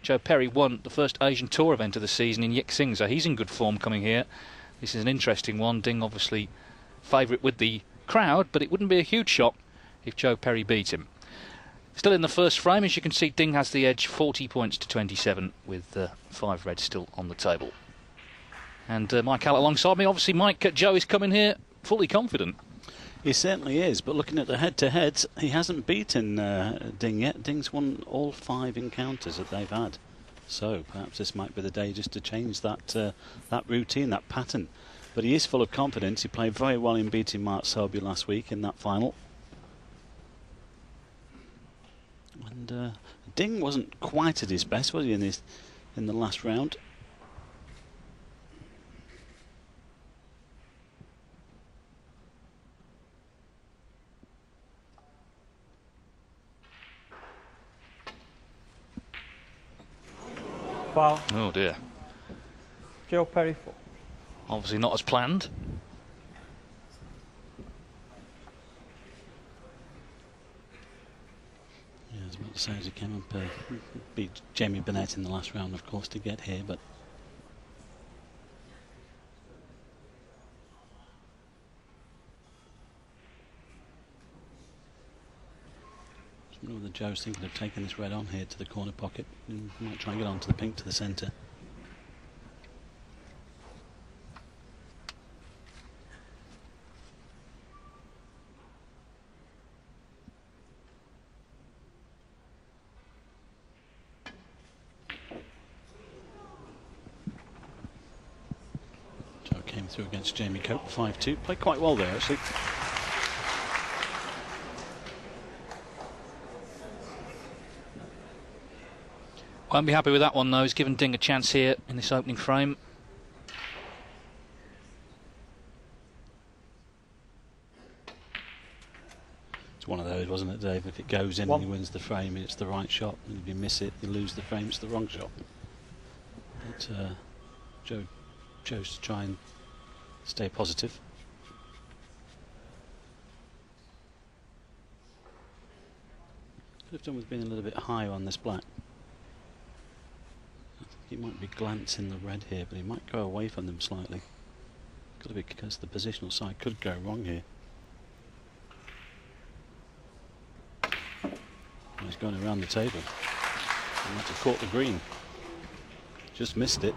Joe Perry won the first Asian Tour event of the season in Yixing, so he's in good form coming here. This is an interesting one. Ding obviously favourite with the crowd, but it wouldn't be a huge shock if Joe Perry beat him. Still in the first frame, as you can see, Ding has the edge, 40 points to 27, with 5 reds still on the table. And Mike Hallett alongside me. Obviously, Mike, Joe is coming here fully confident. He certainly is, but looking at the head-to-heads, he hasn't beaten Ding yet. Ding's won all 5 encounters that they've had. So perhaps this might be the day just to change that that routine, that pattern. But he is full of confidence. He played very well in beating Mark Selby last week in that final. And Ding wasn't quite at his best, was he, in the last round? Foul. Oh dear. Joe Perry 4. Obviously not as planned. Yeah, I was about to say, as he came up, beat Jamie Burnett in the last round, of course, to get here, but I don't know whether Joe's thinking of taking this red on here to the corner pocket. He might try and get onto the pink to the centre. Joe came through against Jamie Cope, 5-2. Played quite well there, actually. Won't be happy with that one though. He's given Ding a chance here in this opening frame. It's one of those, wasn't it, Dave? If it goes in and he wins the frame, it's the right shot. And if you miss it, you lose the frame, it's the wrong shot. But Joe chose to try and stay positive. Could have done with being a little bit higher on this black. I think he might be glancing the red here, but he might go away from them slightly. Could be because the positional side could go wrong here. He's going around the table. He might have caught the green. Just missed it.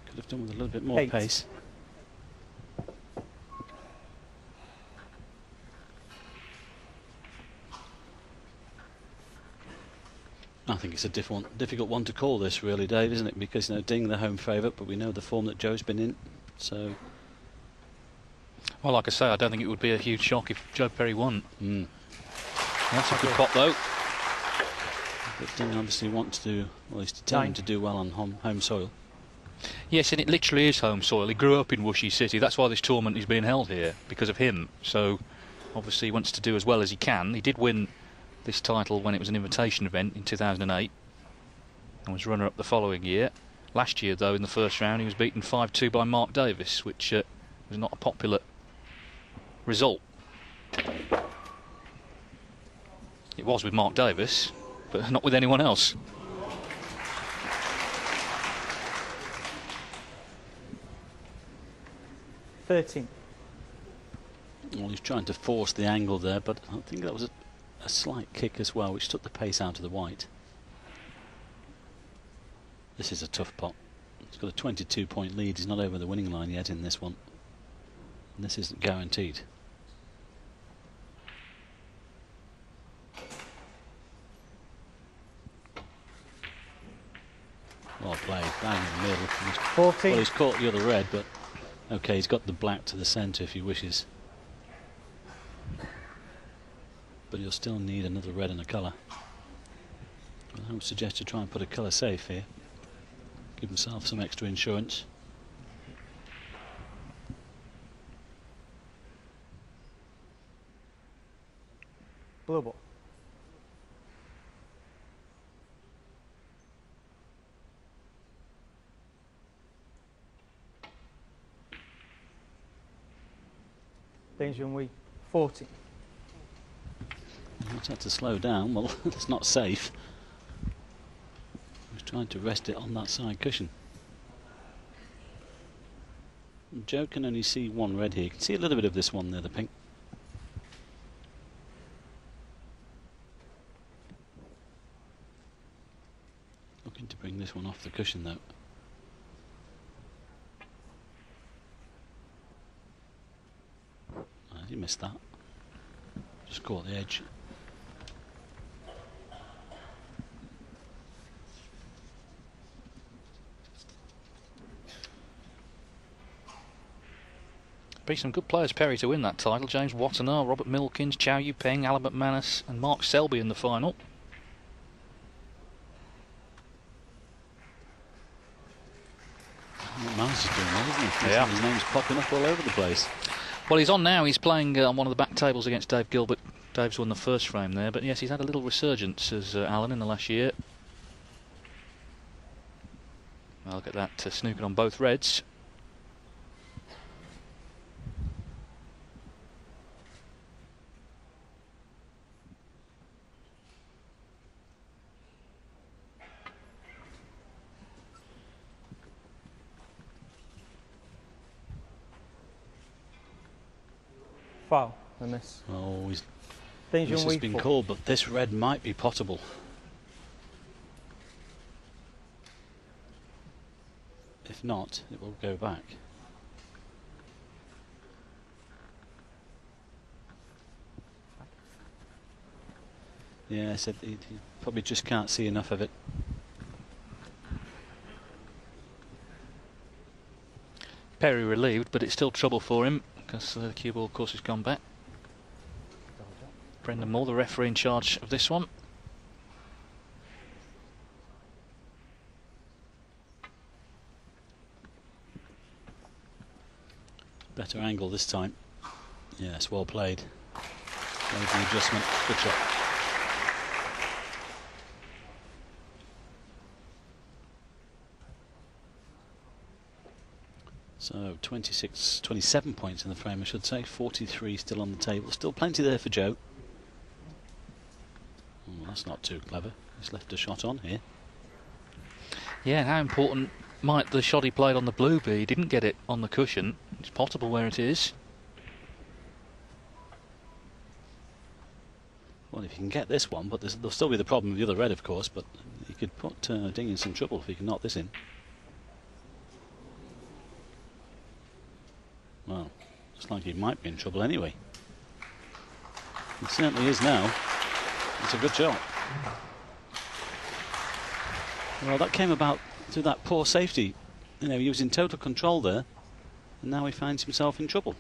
Could have done with a little bit more pace. I think it's a difficult one to call this, really, Dave, isn't it? Because, you know, Ding the home favourite, but we know the form that Joe's been in. So, well, like I say, I don't think it would be a huge shock if Joe Perry won. That's a good pot, though. But Ding obviously wants to, well, he's determined to do well on home soil. Yes, and it literally is home soil. He grew up in Wuxi City. That's why this tournament is being held here, because of him. So, obviously, he wants to do as well as he can. He did win this title when it was an invitation event in 2008 and was runner-up the following year. Last year, though, in the first round, he was beaten 5-2 by Mark Davis, which was not a popular result. It was with Mark Davis, but not with anyone else. $13. Well, he's trying to force the angle there, but I think that was a slight kick as well, which took the pace out of the white. This is a tough pot. He's got a 22-point lead. He's not over the winning line yet in this one. And this isn't guaranteed. Well played, bang in the middle. 14. Well, he's caught the other red, but okay, he's got the black to the centre if he wishes. But he'll still need another red and a colour. Well, I would suggest to try and put a colour safe here. Give himself some extra insurance. Blue ball. Junhui 40. He's had to slow down. Well, it's not safe. He's trying to rest it on that side cushion. Joe can only see one red here. You can see a little bit of this one there, the pink. Looking to bring this one off the cushion though. He missed that. Just caught the edge. Be some good players, Perry, to win that title. James Watanabe, Robert Milkins, Chow Yu-peng, Alan McManus and Mark Selby in the final. McManus is doing well, isn't he? Yeah. His name's popping up all over the place. Well, he's on now. He's playing on one of the back tables against Dave Gilbert. Dave's won the first frame there, but yes, he's had a little resurgence as Alan in the last year. Well, look at that, snookered on both reds. Foul. I miss. Oh, This this has been called, but this red might be potable. If not, it will go back. Yeah, I said he probably just can't see enough of it. Perry relieved, but it's still trouble for him because the cue ball, of course, has gone back. Brendan Moore, the referee in charge of this one. Better angle this time. Yes, well played. Made the adjustment. Good shot. So 27 points in the frame, I should say. 43 still on the table. Still plenty there for Joe. Oh, that's not too clever. He's left a shot on here. Yeah, how important might the shot he played on the blue be? He didn't get it on the cushion. It's potable where it is. Well, if you can get this one, but there'll still be the problem with the other red, of course, but you could put Ding in some trouble if he can knock this in. Well, looks like he might be in trouble anyway. It certainly is now. It's a good shot. Well, that came about through that poor safety. You know, he was in total control there, and now he finds himself in trouble.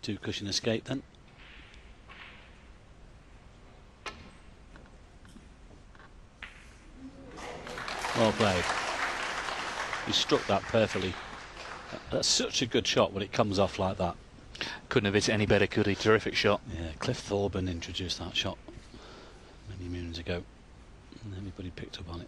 Two cushion escape then. Well played. He struck that perfectly. That's such a good shot when it comes off like that. Couldn't have hit it any better, could he? Terrific shot. Yeah, Cliff Thorburn introduced that shot many moons ago, and everybody picked up on it.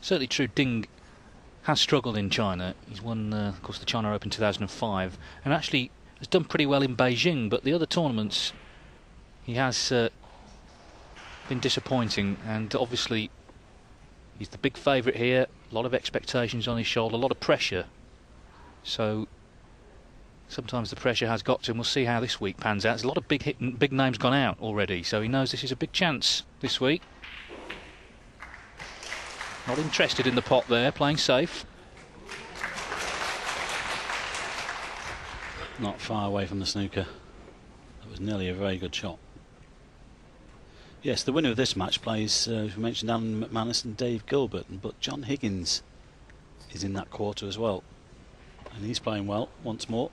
Certainly true, Ding has struggled in China. He's won, of course, the China Open 2005 and actually has done pretty well in Beijing, but the other tournaments he has been disappointing, and obviously he's the big favourite here. A lot of expectations on his shoulder, a lot of pressure. So sometimes the pressure has got to him. We'll see how this week pans out. There's a lot of big names gone out already, so he knows this is a big chance this week. Not interested in the pot there, playing safe. Not far away from the snooker. That was nearly a very good shot. Yes, the winner of this match plays, as we mentioned, Alan McManus and Dave Gilbert, but John Higgins is in that quarter as well. And he's playing well once more.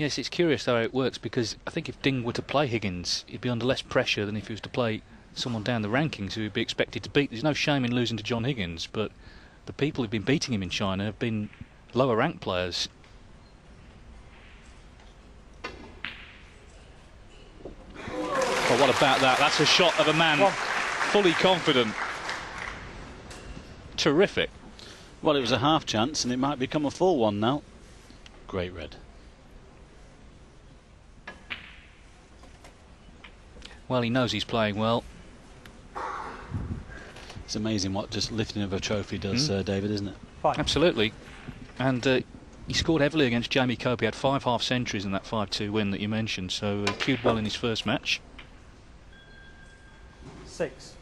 Yes, it's curious how it works, because I think if Ding were to play Higgins, he'd be under less pressure than if he was to play someone down the rankings who would be expected to beat. There's no shame in losing to John Higgins, but the people who've been beating him in China have been lower ranked players. Well, what about that? That's a shot of a man fully confident. Terrific. Well, it was a half chance, and it might become a full one now. Great red. Well, he knows he's playing well. It's amazing what just lifting of a trophy does, David, isn't it? Fine. Absolutely. And he scored heavily against Jamie Cope. He had 5 half centuries in that 5-2 win that you mentioned, so he queued well in his first match. 6.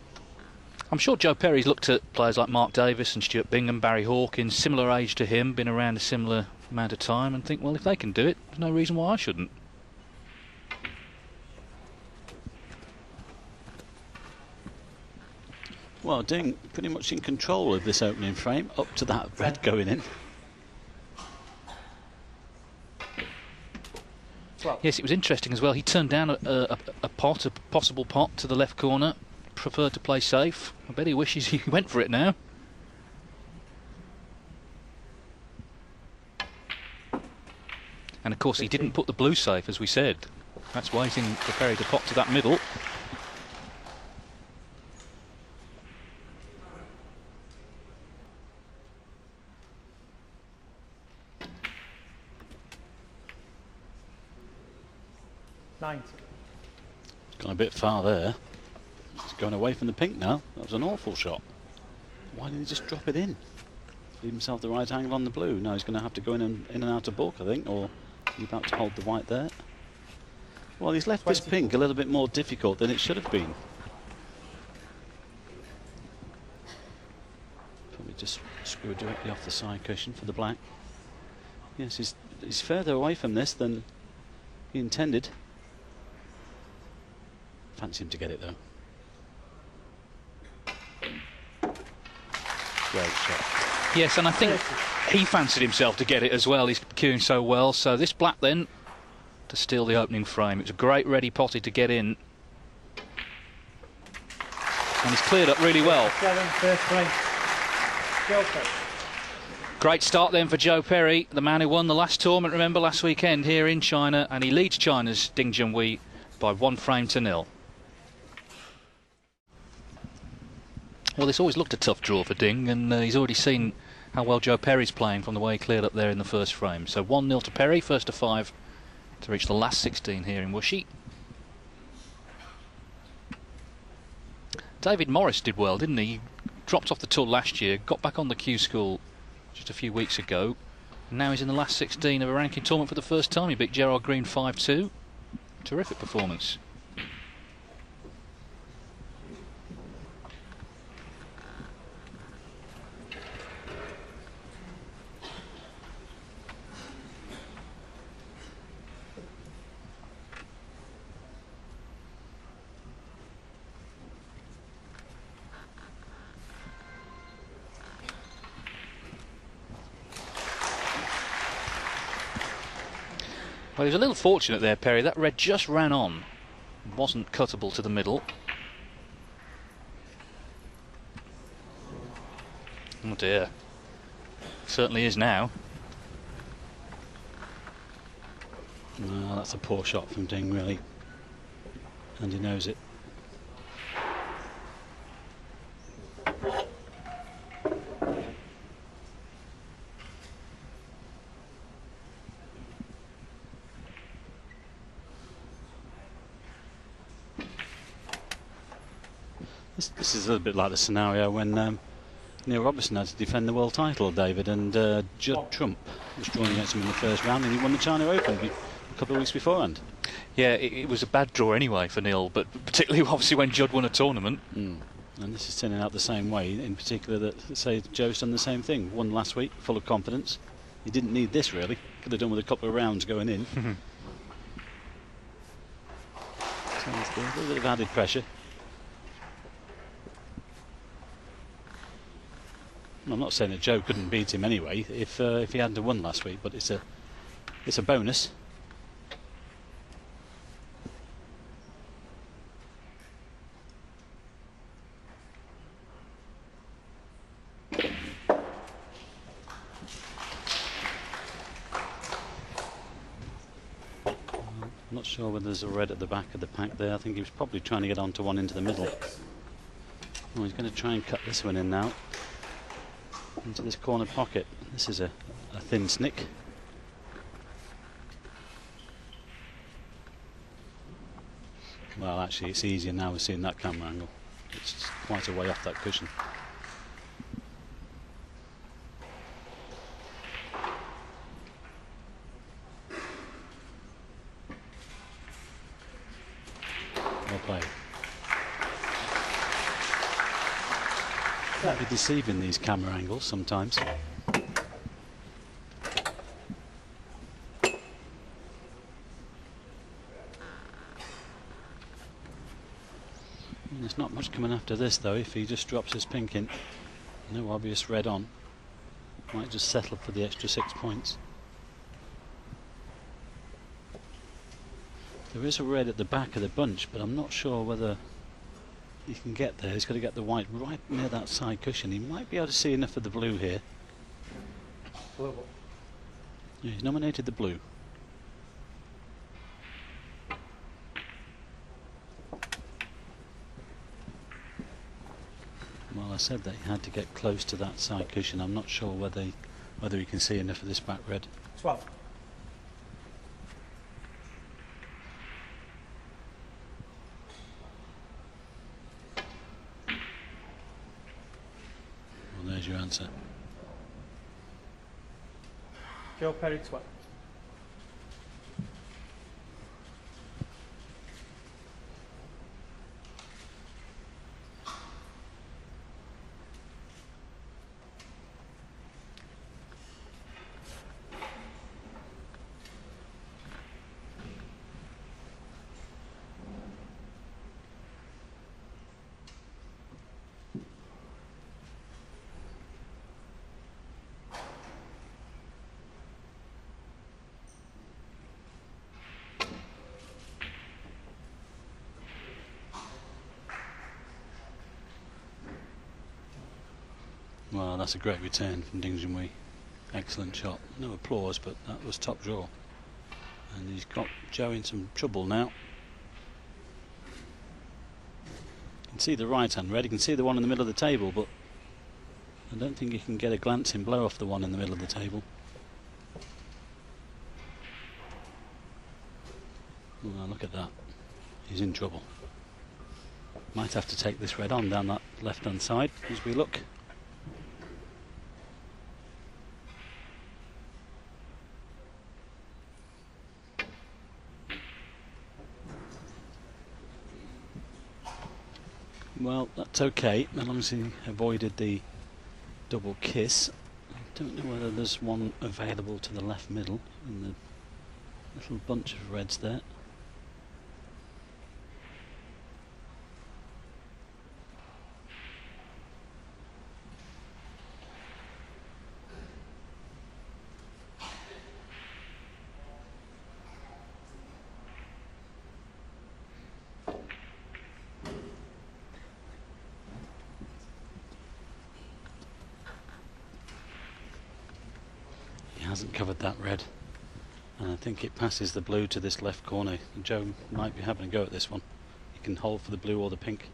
I'm sure Joe Perry's looked at players like Mark Davis and Stuart Bingham, Barry Hawkins, similar age to him, been around a similar amount of time, and think, well, if they can do it, there's no reason why I shouldn't. Well, Ding pretty much in control of this opening frame, up to that red going in. Yes, it was interesting as well. He turned down a possible pot to the left corner, preferred to play safe. I bet he wishes he went for it now. And of course he didn't put the blue safe, as we said. That's waiting for Perry to pot to that middle. Gone a bit far there. It's going away from the pink now. That was an awful shot. Why did he just drop it in? Leave himself the right angle on the blue. Now he's going to have to go in and out of bulk, I think, or he's about to hold the white there. Well, he's left this pink a little bit more difficult than it should have been. Probably just screw directly off the side cushion for the black. Yes, he's further away from this than he intended. Fancy him to get it though. Great shot. Yes, and I think he fancied himself to get it as well. He's queuing so well. So this black then to steal the opening frame. It was a great ready potty to get in. And he's cleared up really well. Great start then for Joe Perry, the man who won the last tournament, remember, last weekend here in China. And he leads China's Ding Junhui by 1-0. Well, this always looked a tough draw for Ding, and he's already seen how well Joe Perry's playing from the way he cleared up there in the first frame. So 1-0 to Perry, first to 5 to reach the last 16 here in Wuxi. David Morris did well, didn't he? He dropped off the tour last year, got back on the Q School just a few weeks ago, and now he's in the last 16 of a ranking tournament for the first time. He beat Gerard Green 5-2. Terrific performance. Well, he was a little fortunate there, Perry. That red just ran on. Wasn't cuttable to the middle. Oh dear. Certainly is now. No, that's a poor shot from Ding, really. And he knows it. This is a little bit like the scenario when Neil Robertson had to defend the world title, David, and Judd Trump was drawn against him in the first round, and he won the China Open a couple of weeks beforehand. Yeah, it was a bad draw anyway for Neil, but particularly obviously when Judd won a tournament. And this is turning out the same way, in particular that, say, Joe's done the same thing. Won last week, full of confidence. He didn't need this, really. Could have done with a couple of rounds going in. So there's a little bit of added pressure. I'm not saying that Joe couldn't beat him anyway if he hadn't won last week, but it's a bonus. not sure whether there's a red at the back of the pack there. I think he was probably trying to get onto one into the middle. Oh, he's going to try and cut this one in now. Into this corner pocket. This is a thin snick. Well, actually, it's easier now with seeing that camera angle. It's quite a way off that cushion. Well played. Might be deceiving, these camera angles sometimes. There's not much coming after this though. If he just drops his pink in, no obvious red on, might just settle for the extra 6 points. There is a red at the back of the bunch, but I'm not sure whether he can get there. He's got to get the white right near that side cushion. He might be able to see enough of the blue here. Blue. Yeah, he's nominated the blue. Well, I said that he had to get close to that side cushion. I'm not sure whether he can see enough of this back red. 12. Well, there's your answer. Joe Perry 12. Well, that's a great return from Junhui. Excellent shot. No applause, but that was top draw. And he's got Joe in some trouble now. You can see the right hand red, you can see the one in the middle of the table, but I don't think he can get a glancing blow off the one in the middle of the table. Well, look at that. He's in trouble. Might have to take this red on down that left hand side as we look. Well, that's okay, as long as he avoided the double kiss. I don't know whether there's one available to the left middle in the little bunch of reds there. Hasn't covered that red, and I think it passes the blue to this left corner. Joe might be having a go at this one. He can hold for the blue or the pink.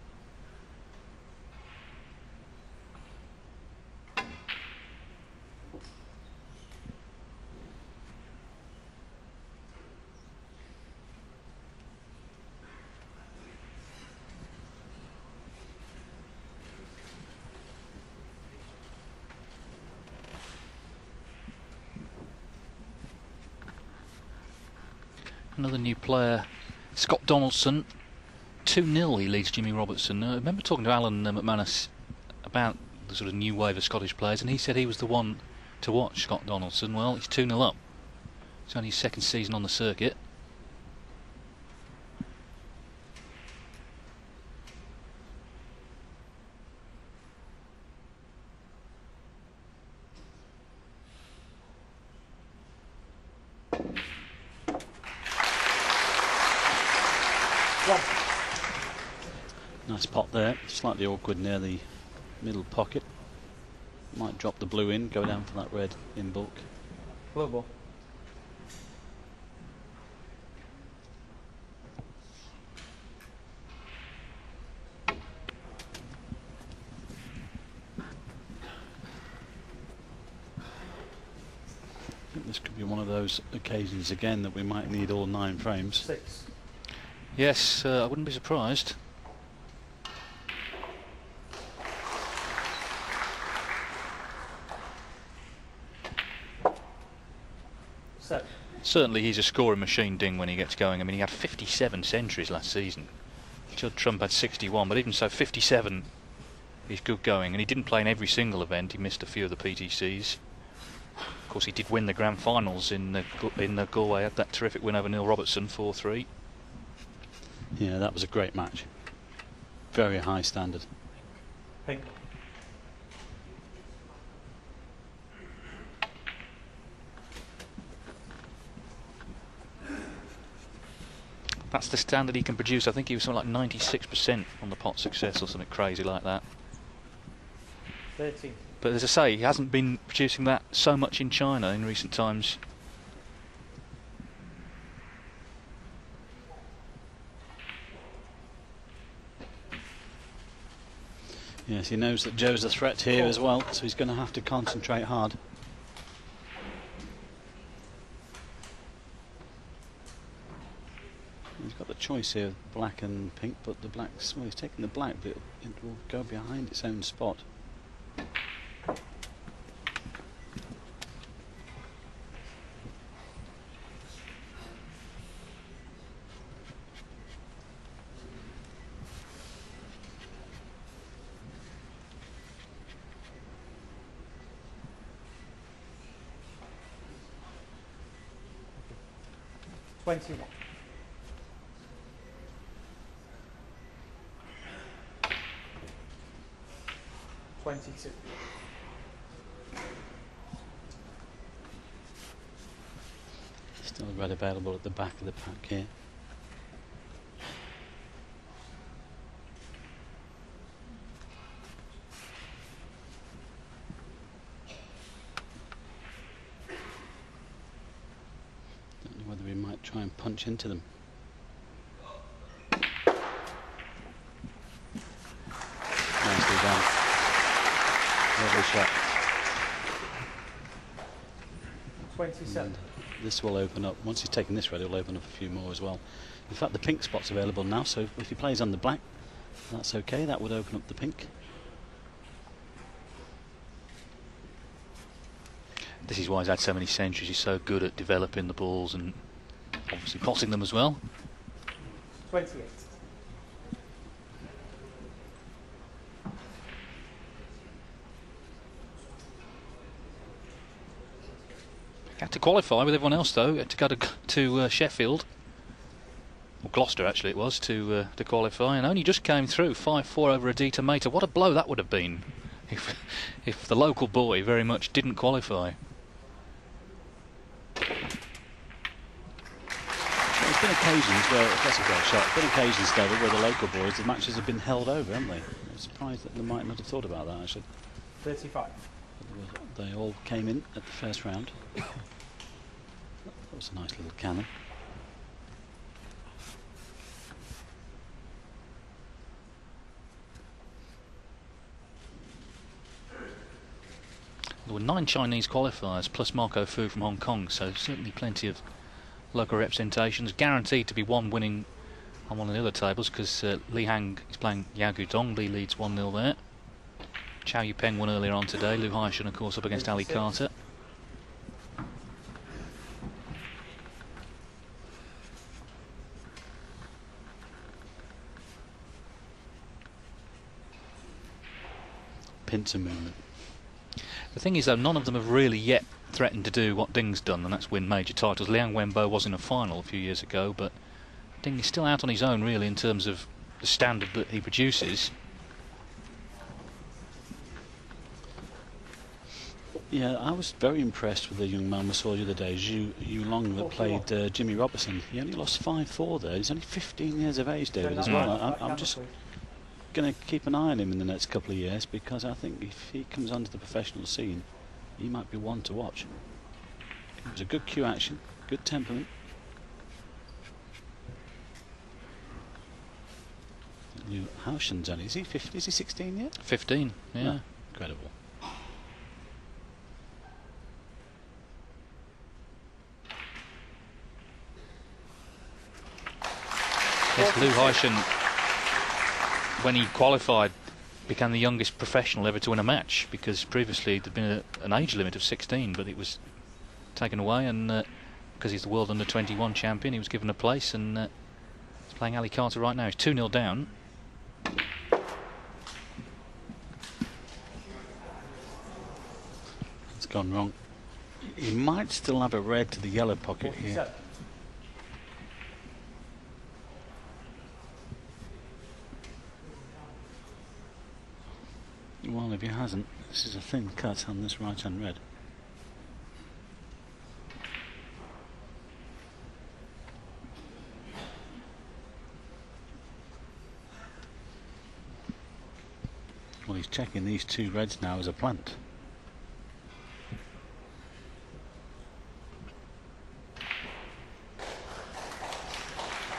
Another new player, Scott Donaldson. 2-0 he leads Jimmy Robertson. I remember talking to Alan McManus about the sort of new wave of Scottish players, and he said he was the one to watch, Scott Donaldson. Well, he's 2-0 up. It's only his second season on the circuit. Nice pot there, slightly awkward near the middle pocket. Might drop the blue in, go down for that red in bulk. Blue ball. think this could be one of those occasions again that we might need all 9 frames. 6. Yes, I wouldn't be surprised. Certainly he's a scoring machine, Ding, when he gets going. I mean, he had 57 centuries last season. Judd Trump had 61, but even so, 57 is good going. And he didn't play in every single event. He missed a few of the PTCs. Of course, he did win the Grand Finals in the Galway. Had that terrific win over Neil Robertson, 4-3. Yeah, that was a great match. Very high standard. Pink. That's the standard he can produce. I think he was something like 96% on the pot success or something crazy like that. 13. But as I say, he hasn't been producing that so much in China in recent times. Yes, he knows that Joe's a threat here as well, so he's going to have to concentrate hard. He's got the choice here of black and pink, but the black's, well, he's taking the black, but it will go behind its own spot. $21. 22. Still red available at the back of the pack here. Don't know whether we might try and punch into them. Nicely done. Lovely shot. 27. And this will open up, once he's taken this red, he'll open up a few more as well. In fact, the pink spot's available now, so if he plays on the black, that's okay, that would open up the pink. This is why he's had so many centuries. He's so good at developing the balls and obviously potting them as well. 28. Had to qualify with everyone else though. Had to go to Sheffield, or Gloucester actually it was, to qualify, and only just came through 5-4 over Adita Mehta. What a blow that would have been if the local boy very much didn't qualify. There's been occasions where, that's a great shot, there's been occasions, David, where the local boys, the matches have been held over, haven't they? I'm surprised that they might not have thought about that actually. 35. They all came in at the first round. That was a nice little cannon. There were 9 Chinese qualifiers plus Marco Fu from Hong Kong, so certainly plenty of local representations. Guaranteed to be one winning on one of the other tables because Li Hang is playing Yao Gudong. Li leads 1-0 there. Chow Yupeng won earlier on today. Lu Haishan, of course, up against Ali Carter. Pincer movement. The thing is, though, none of them have really yet threatened to do what Ding's done, and that's win major titles. Liang Wenbo was in a final a few years ago, but Ding is still out on his own, really, in terms of the standard that he produces. Yeah, I was very impressed with the young man we saw the other day, Zhu Long, that played Jimmy Robertson. He only lost 5-4 there. He's only 15 years of age, David, as well. I'm just going to keep an eye on him in the next couple of years, because I think if he comes onto the professional scene, he might be one to watch. It was a good cue action, good temperament. Liu Haishan's only, is he 50? Is he 16 yet? 15, yeah. Incredible. Yes, Lou Heischen, when he qualified, became the youngest professional ever to win a match, because previously there'd been an age limit of 16, but it was taken away, and because he's the world under 21 champion, he was given a place, and he's playing Ali Carter right now. He's 2-0 down. It's gone wrong. He might still have a red to the yellow pocket here. Well, if he hasn't, this is a thin cut on this right hand red. Well, he's checking these two reds now as a plant.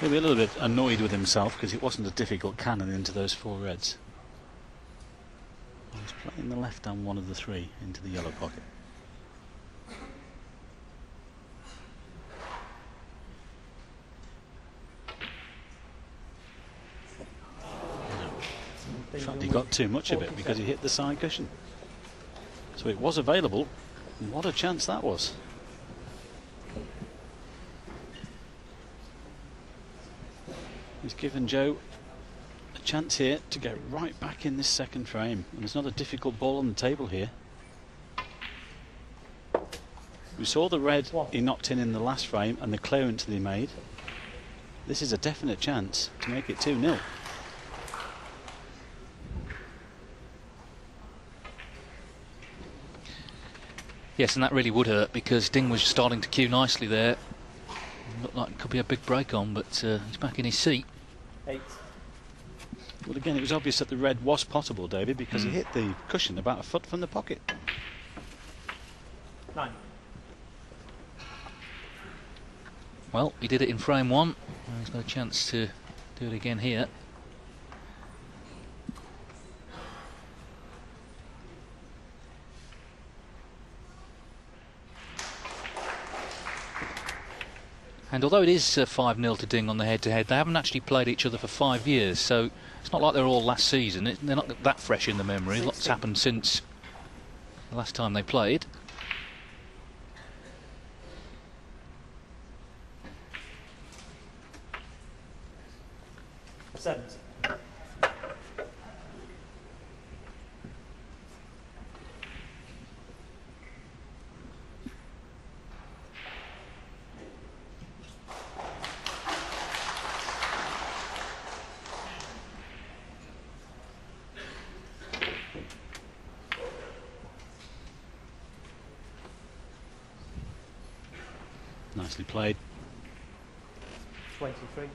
He'll be a little bit annoyed with himself because it wasn't a difficult cannon into those four reds. He's playing the left hand one of the three into the yellow pocket. In fact, he got too much of it because he hit the side cushion. So it was available. What a chance that was. He's given Joe a chance here to get right back in this second frame, and there's not a difficult ball on the table here. We saw the red he knocked in the last frame and the clearance that he made. This is a definite chance to make it 2-0. Yes, and that really would hurt, because Ding was starting to cue nicely there. Looked like it could be a big break on, but he's back in his seat. 8. Well, again, it was obvious that the red was potable, David, because he hit the cushion about a foot from the pocket. 9. Well, he did it in frame one. He's got a chance to do it again here. And although it is 5-0 to Ding on the head-to-head, they haven't actually played each other for 5 years, so it's not like they're all last season. They're not that fresh in the memory. Lots happened since the last time they played. Seventy. Nicely played. 23.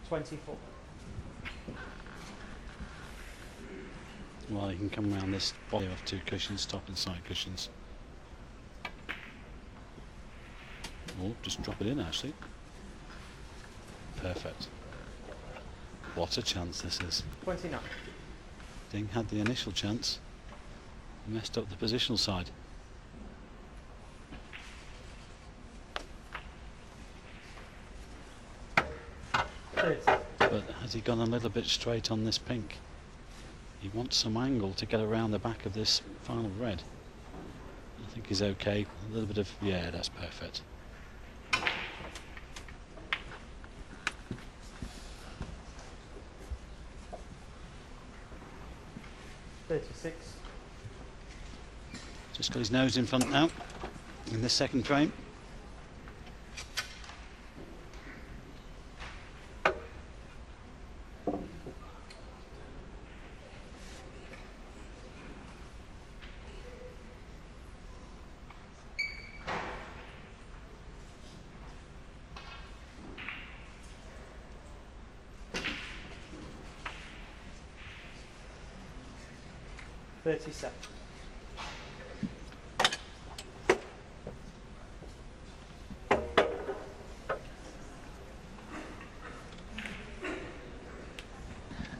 24. Well, you can come around this body off two cushions, top and side cushions. Oh, just drop it in actually. Perfect. What a chance this is. 29. Ding had the initial chance, messed up the positional side. But has he gone a little bit straight on this pink? He wants some angle to get around the back of this final red. I think he's okay. A little bit of, yeah, that's perfect. Just got his nose in front now in this second frame.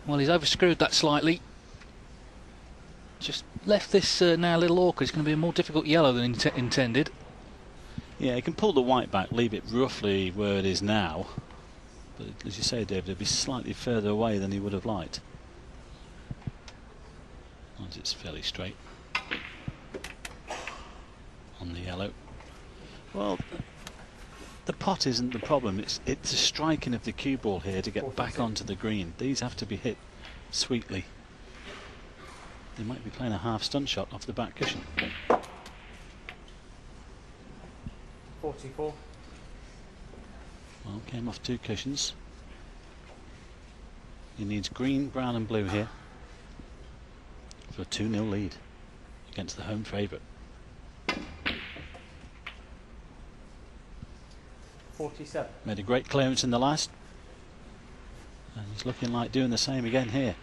Well, he's overscrewed that slightly. Just left this now a little awkward. It's going to be a more difficult yellow than intended. Yeah, he can pull the white back, leave it roughly where it is now. But as you say, David, it'd be slightly further away than he would have liked. Once it's fairly straight on the yellow. Well, the pot isn't the problem. It's the striking of the cue ball here to get back onto the green. These have to be hit sweetly. They might be playing a half stunt shot off the back cushion. 44. Well, came off 2 cushions. He needs green, brown and blue here for a 2-0 lead against the home favourite. 47. Made a great clearance in the last, and he's looking like doing the same again here.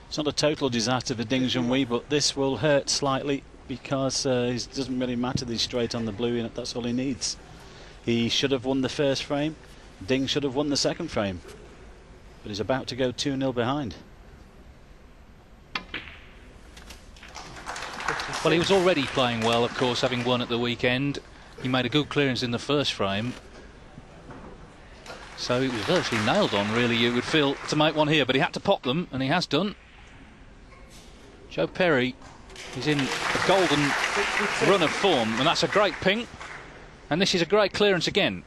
It's not a total disaster for Ding Junhui, but this will hurt slightly because it doesn't really matter that he's straight on the blue, and that's all he needs. He should have won the first frame. Ding should have won the second frame, but he's about to go 2-0 behind. Well, he was already playing well, of course, having won at the weekend. He made a good clearance in the first frame, so he was virtually nailed on, really, you would feel, to make one here, but he had to pop them, and he has done. Joe Perry is in a golden run of form, and that's a great ping, and this is a great clearance again.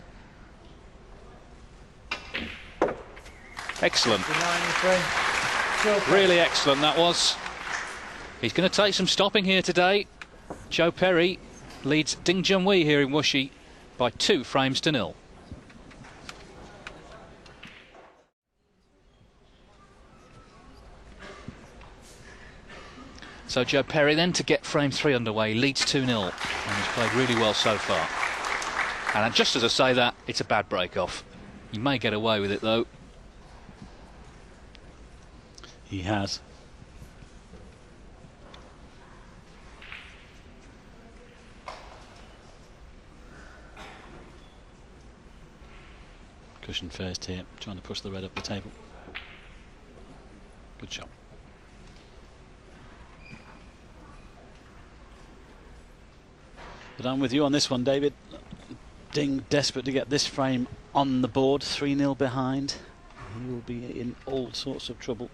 Excellent. Really excellent that was. He's going to take some stopping here today. Joe Perry leads Ding Junhui here in Wuxi by 2 frames to 0. So Joe Perry then to get frame 3 underway, leads 2-0, and he's played really well so far. And just as I say that, it's a bad break-off. He may get away with it though. He has. Cushion first here, trying to push the red up the table. Good shot. But I'm with you on this one, David. Ding desperate to get this frame on the board, 3-0 behind. He will be in all sorts of trouble.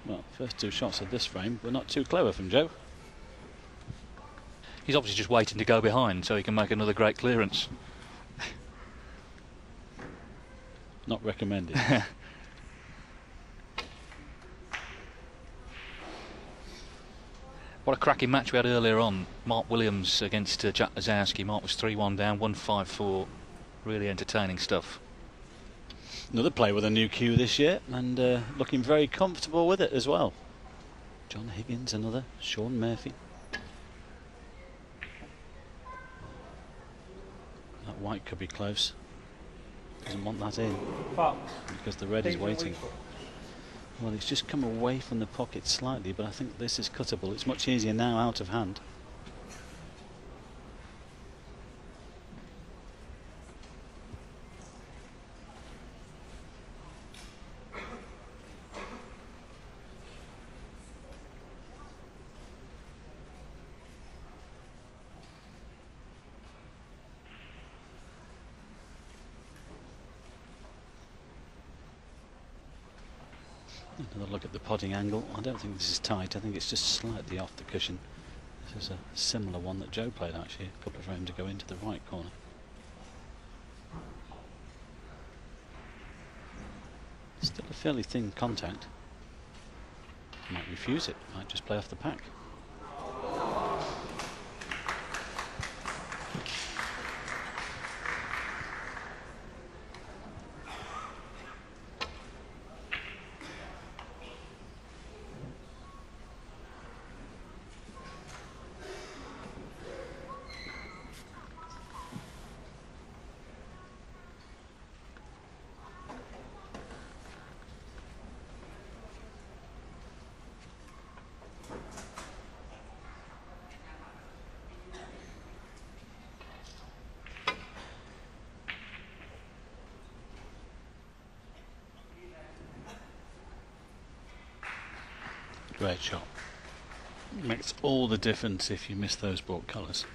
Well, first 2 shots of this frame were not too clever from Joe. He's obviously just waiting to go behind so he can make another great clearance. Not recommended. What a cracking match we had earlier on. Mark Williams against Jack Lazowski. Mark was 3-1 down, 1-5-4. Really entertaining stuff. Another player with a new cue this year, and looking very comfortable with it as well. John Higgins, another. Sean Murphy. That white could be close. Doesn't want that in because the red is waiting. Well, it's just come away from the pocket slightly, but I think this is cuttable. It's much easier now out of hand. Another look at the potting angle. I don't think this is tight. I think it's just slightly off the cushion. This is a similar one that Joe played actually a couple of frames ago into the right corner. Still a fairly thin contact. Might refuse it. Might just play off the pack. Great shot. Makes all the difference if you miss those baulk colours.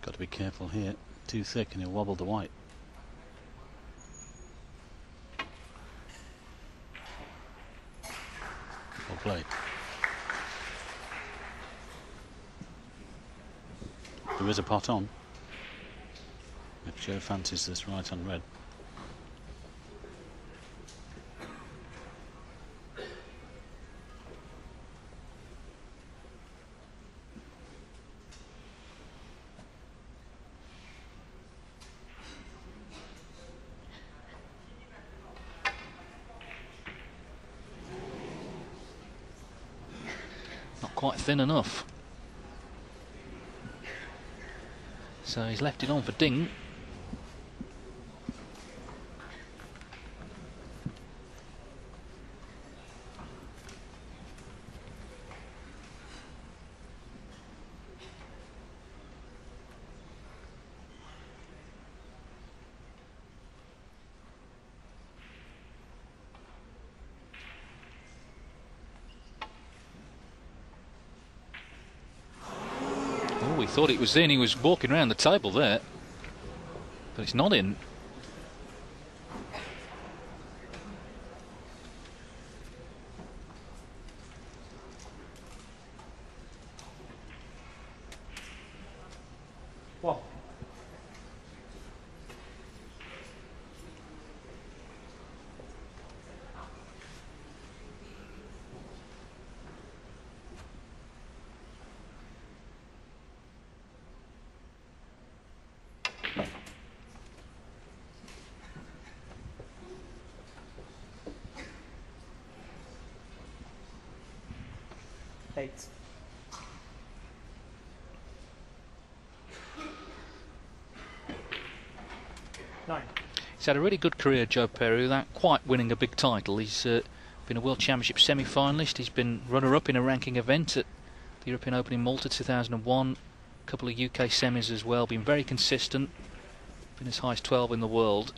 Got to be careful here. Too thick and he'll wobble the white. Well played. There is a pot on. If Joe fancies this right on red. Not quite thin enough. So he's left it on for Ding. Oh, he thought it was in. He was walking around the table there. But it's not in. One. Eight. Nine. He's had a really good career, Joe Perry, without quite winning a big title. He's been a World Championship semi-finalist. He's been runner-up in a ranking event at the European Open in Malta 2001. A couple of UK semis as well. Been very consistent. Been as high as 12 in the world.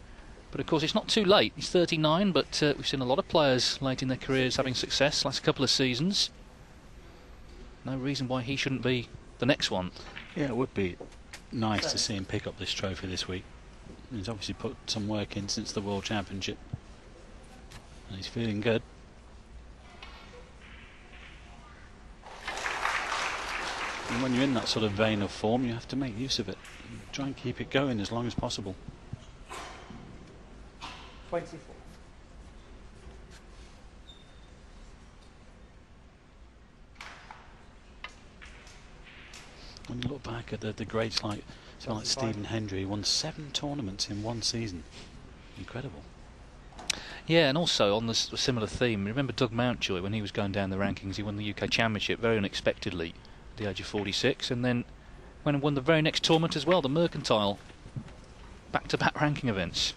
But of course it's not too late. He's 39, but we've seen a lot of players late in their careers having success last couple of seasons. No reason why he shouldn't be the next one. Yeah, it would be nice to see him pick up this trophy this week. He's obviously put some work in since the World Championship. And he's feeling good. And when you're in that sort of vein of form, you have to make use of it. Try and keep it going as long as possible. 24. When you look back at the greats like someone like Stephen Hendry, who won 7 tournaments in one season. Incredible. Yeah, and also on this similar theme, remember Doug Mountjoy when he was going down the rankings? He won the UK Championship very unexpectedly at the age of 46, and then went and won the very next tournament as well, the Mercantile. Back-to-back ranking events.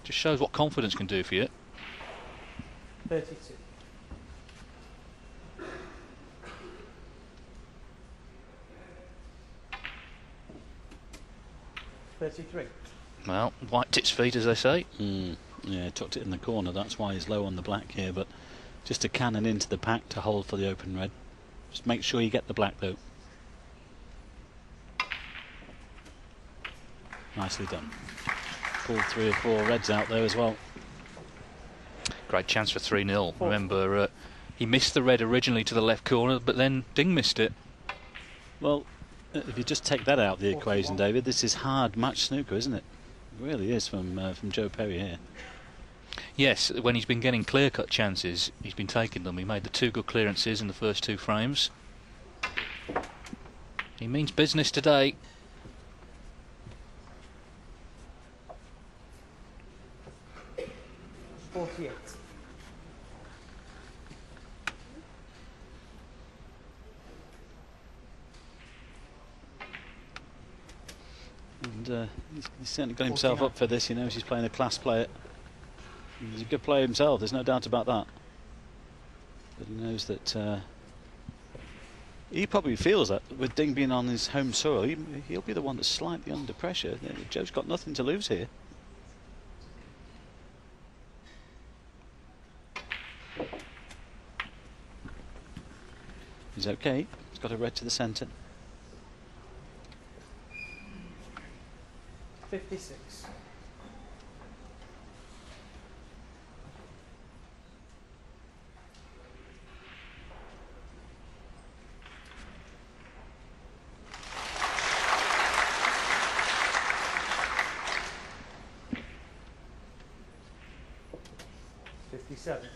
Just shows what confidence can do for you. 32. Well, white tips feet, as they say. Yeah, tucked it in the corner. That's why he's low on the black here. But just a cannon into the pack to hold for the open red. Just make sure you get the black though. Nicely done. Pulled 3 or 4 reds out there as well. Great chance for 3-0. Remember, he missed the red originally to the left corner, but then Ding missed it. Well, if you just take that out of the equation, David, this is hard match snooker, isn't it? It really is from Joe Perry here. Yes, when he's been getting clear-cut chances, he's been taking them. He made the 2 good clearances in the first 2 frames. He means business today. And he's certainly got himself up for this. He knows he's playing a class player. He's a good player himself, there's no doubt about that. But he knows that he probably feels that with Ding being on his home soil, he'll be the one that's slightly under pressure. Joe's got nothing to lose here. He's okay. He's got a red to the centre. 56. Seven.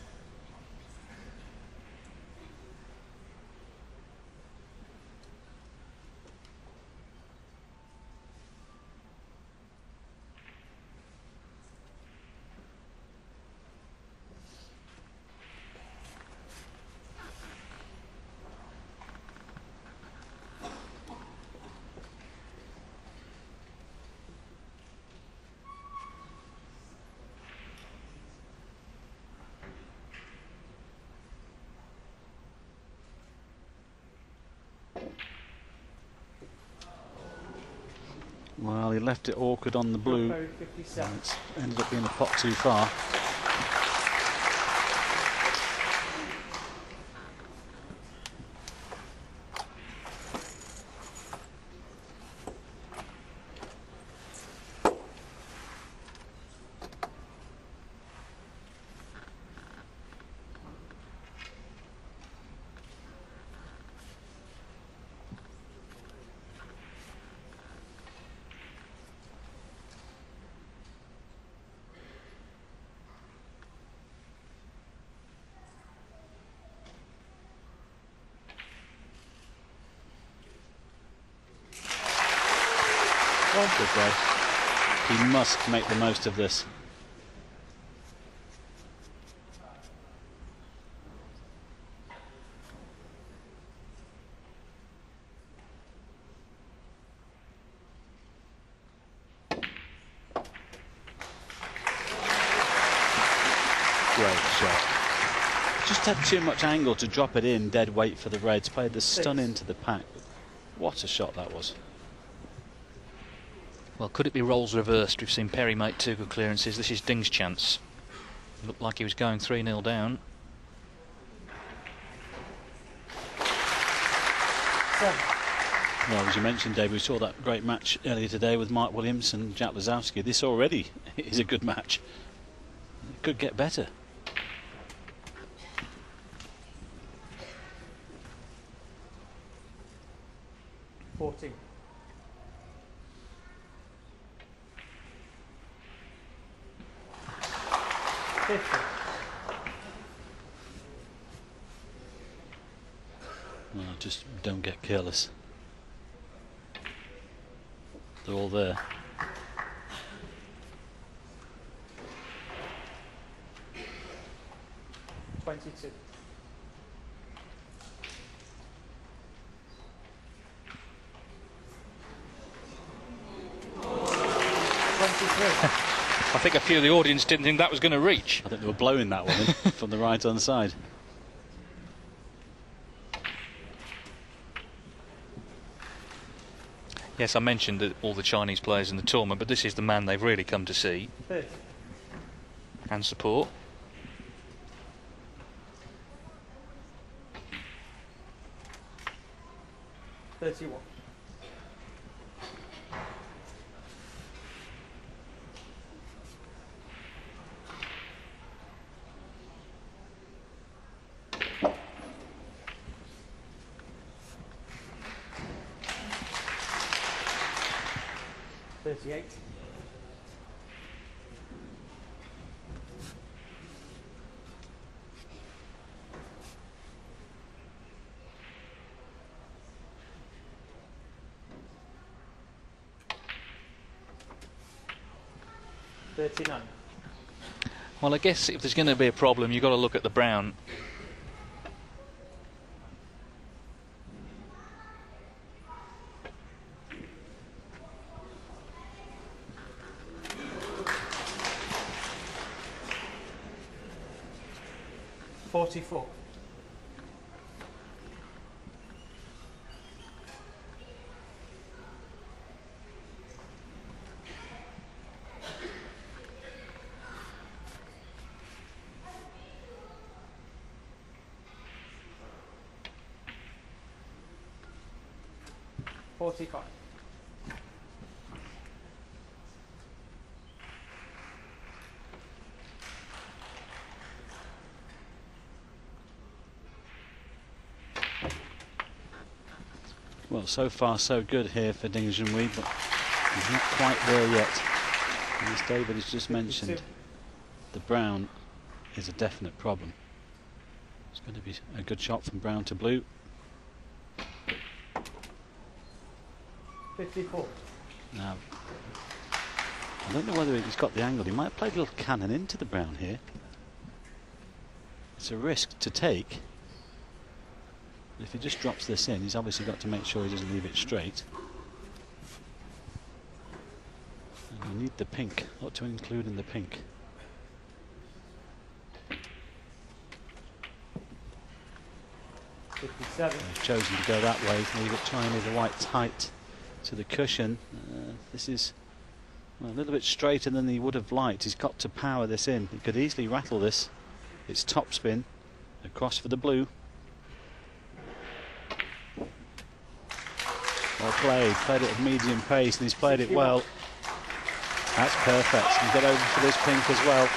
Well, he left it awkward on the blue. It's ended up being a pot too far. Good red. He must make the most of this. Great shot. Just had too much angle to drop it in dead weight for the Reds. Played the stun into the pack. What a shot that was. Well, could it be roles reversed? We've seen Perry make 2 good clearances. This is Ding's chance. Looked like he was going 3-0 down. 7. Well, as you mentioned, Dave, we saw that great match earlier today with Mark Williams and Jack Lazowski. This already is a good match. It could get better. 14. 50. Well, just don't get careless. They're all there. $22. 23. I think a few of the audience didn't think that was going to reach. I think they were blowing that one in from the right-hand side. Yes, I mentioned that all the Chinese players in the tournament, but this is the man they've really come to see 30. and support. 31. 38. 39. Well, I guess if there's going to be a problem, you've got to look at the brown. $44. 50. 45. Well, so far so good here for Ding Junhui, but he's not quite there yet. And as David has just mentioned, the brown is a definite problem. It's going to be a good shot from brown to blue. 54. Now, I don't know whether he's got the angle. He might have played a little cannon into the brown here. It's a risk to take. But if he just drops this in, he's obviously got to make sure he doesn't leave it straight. And you need the pink, what to include in the pink. They've chosen to go that way, try and leave the white tight to the cushion. This is a little bit straighter than he would have liked. He's got to power this in. He could easily rattle this. It's topspin across for the blue. Well played it at medium pace, and he's played it well. That's perfect. And get over for this pink as well.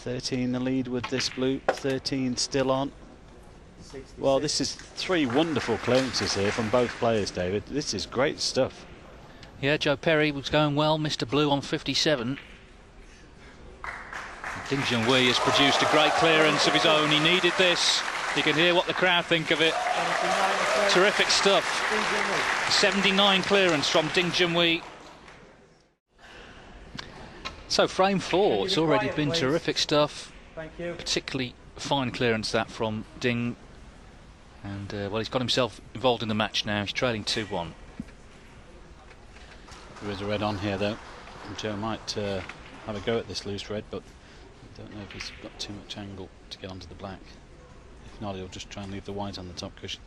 $13 the lead with this blue, 13 still on. 66. Well, this is 3 wonderful clearances here from both players, David. This is great stuff. Yeah, Joe Perry was going well. Mr. Blue on 57. Ding Junhui has produced a great clearance of his own. He needed this. You can hear what the crowd think of it. Terrific stuff. 79 clearance from Ding Junhui. So frame 4, it's already been terrific stuff. Thank you. Particularly fine clearance that from Ding. And well, he's got himself involved in the match now. He's trailing 2-1. There is a red on here though. Joe might have a go at this loose red, but I don't know if he's got too much angle to get onto the black. If not, he'll just try and leave the white on the top cushion.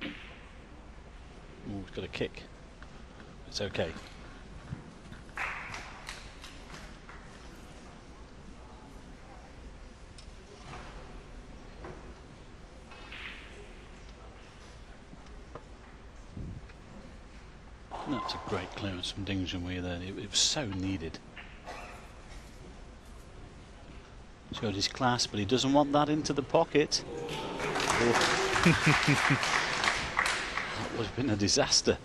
Oh, he's got a kick. It's okay. That's a great clearance from Ding Junhui there. It was so needed. Showed his class, but he doesn't want that into the pocket. That would have been a disaster.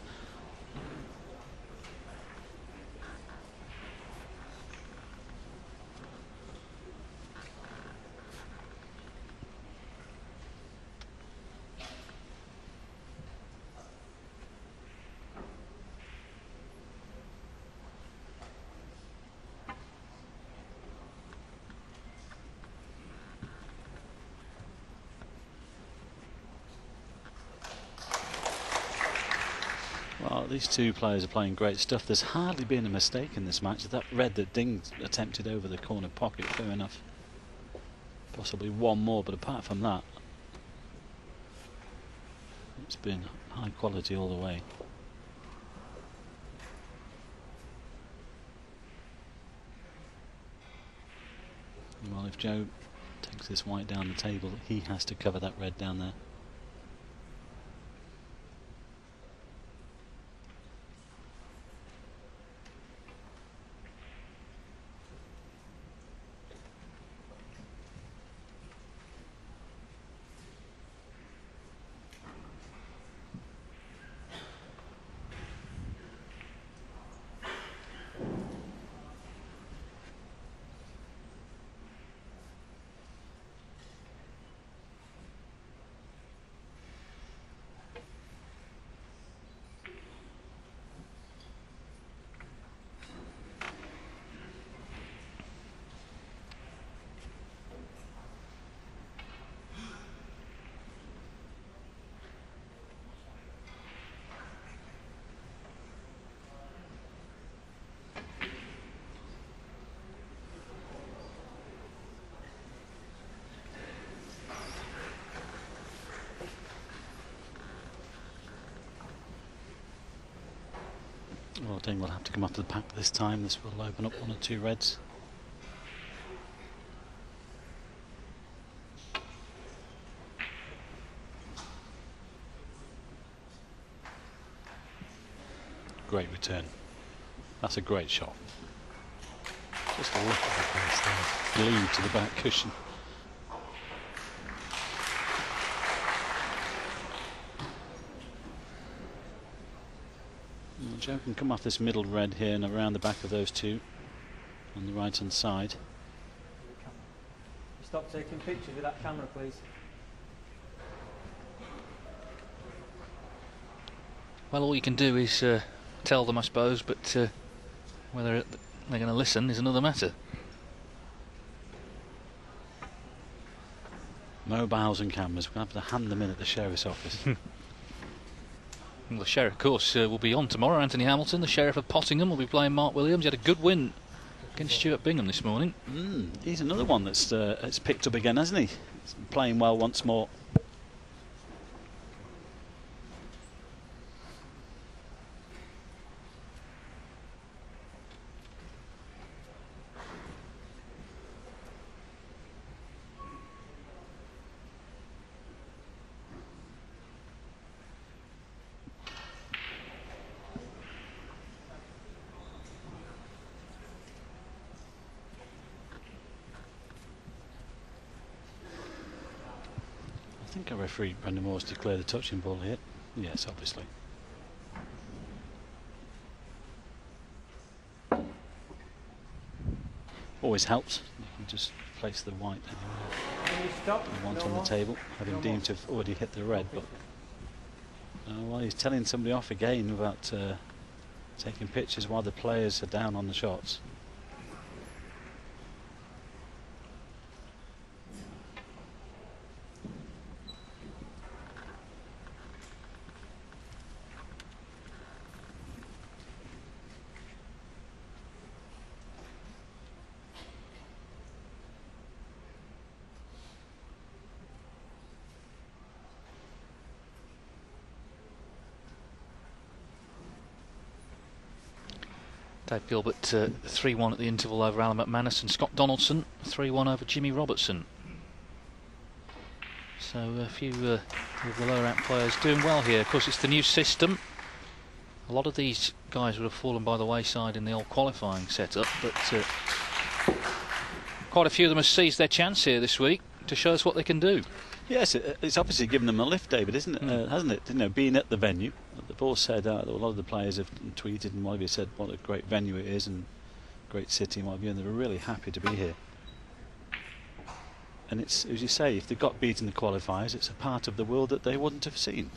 Well, these two players are playing great stuff. There's hardly been a mistake in this match. That red that Ding attempted over the corner pocket, fair enough. Possibly one more, but apart from that, it's been high quality all the way. Well, if Joe takes this white down the table, he has to cover that red down there. Well, Ding will have to come up to the pack this time. This will open up 1 or 2 reds. Great return. That's a great shot. Just a look at the face there, glued to the back cushion. Well, Joe can come off this middle red here and around the back of those two on the right hand side. Stop taking pictures with that camera, please. Well, all you can do is tell them, I suppose, but whether they're going to listen is another matter. Mobiles and cameras, we're going to have to hand them in at the sheriff's office. Well, the sheriff, of course, will be on tomorrow. Anthony Hamilton, the sheriff of Pottingham, will be playing Mark Williams. He had a good win against Stuart Bingham this morning. He's another one that's picked up again, hasn't he? He's playing well once more. I think our referee Brendan Moore's declared the touching ball here. Yes, obviously. Always helps. You can just place the white Can you stop? and want No on the more? table, having No deemed to have already hit the red. But well, he's telling somebody off again about taking pictures while the players are down on the shots. Dave Gilbert 3-1 at the interval over Alan McManus, and Scott Donaldson 3-1 over Jimmy Robertson. So a few of the lower ranked players doing well here. Of course, it's the new system. A lot of these guys would have fallen by the wayside in the old qualifying setup, but quite a few of them have seized their chance here this week to show us what they can do. Yes, it's obviously given them a lift, David, isn't it? Hasn't it? You know, being at the venue. The board said a lot of the players have tweeted and what have you said what a great venue it is and great city and what have you, and they were really happy to be here. And it's, as you say, if they got beat in the qualifiers, it's a part of the world that they wouldn't have seen.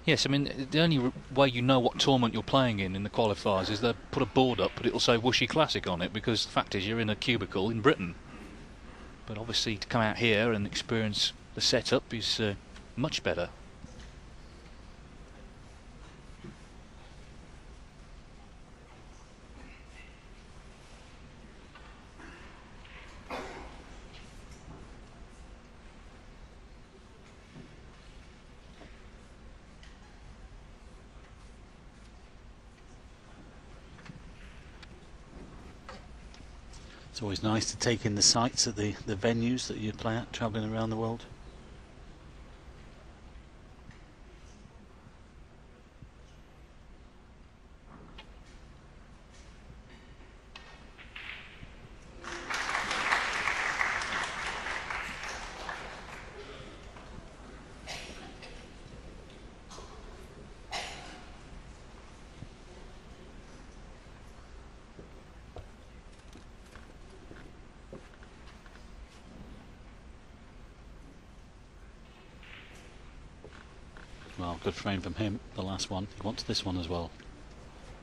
Yes, I mean, the only way you know what tournament you're playing in the qualifiers is they put a board up, but it'll say Wuxi Classic on it, because the fact is you're in a cubicle in Britain. But obviously to come out here and experience the setup is much better. It's always nice to take in the sights at the venues that you play at, travelling around the world. Well, good frame from him, the last one. He wants this one as well.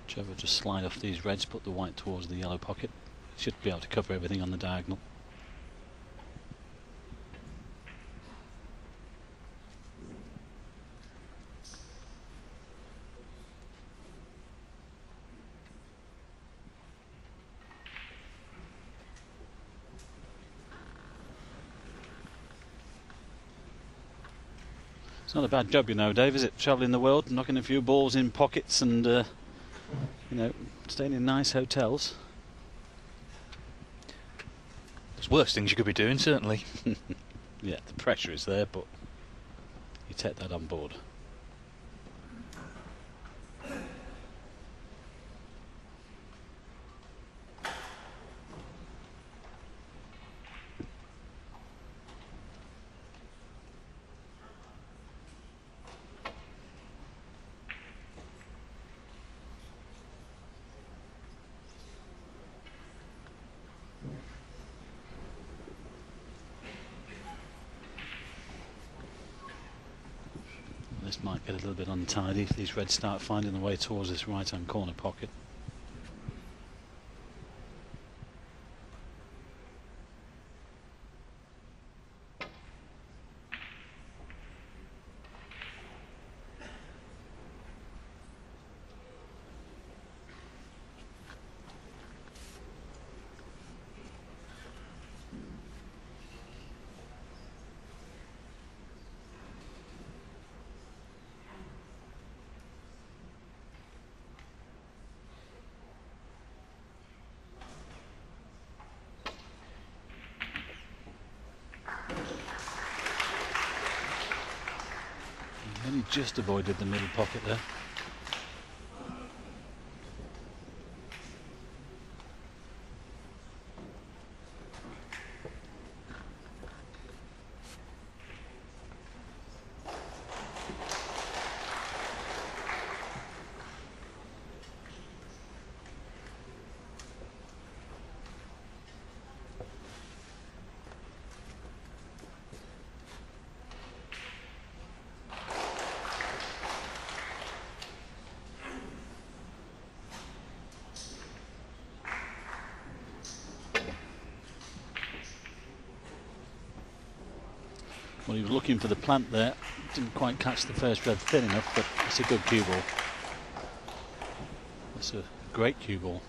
Trevor just slide off these reds, put the white towards the yellow pocket. Should be able to cover everything on the diagonal. It's not a bad job, you know, Dave, is it? Travelling the world, knocking a few balls in pockets and, you know, staying in nice hotels. There's worse things you could be doing, certainly. Yeah, the pressure is there, but you take that on board. This might get a little bit untidy if these reds start finding their way towards this right hand corner pocket. Only just avoided the middle pocket there. Well, he was looking for the plant there. Didn't quite catch the first red thin enough, but it's a good cue ball. It's a great cue ball.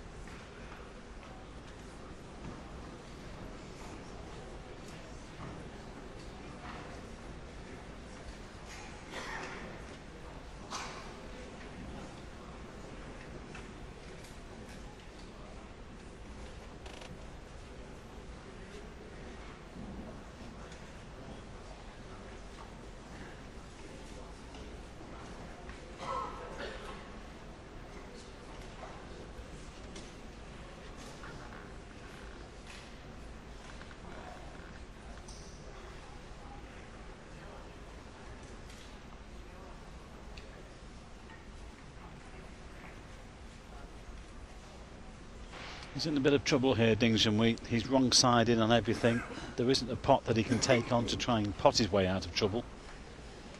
He's in a bit of trouble here, Junhui. He's wrong-sided on everything. There isn't a pot that he can take on to try and pot his way out of trouble.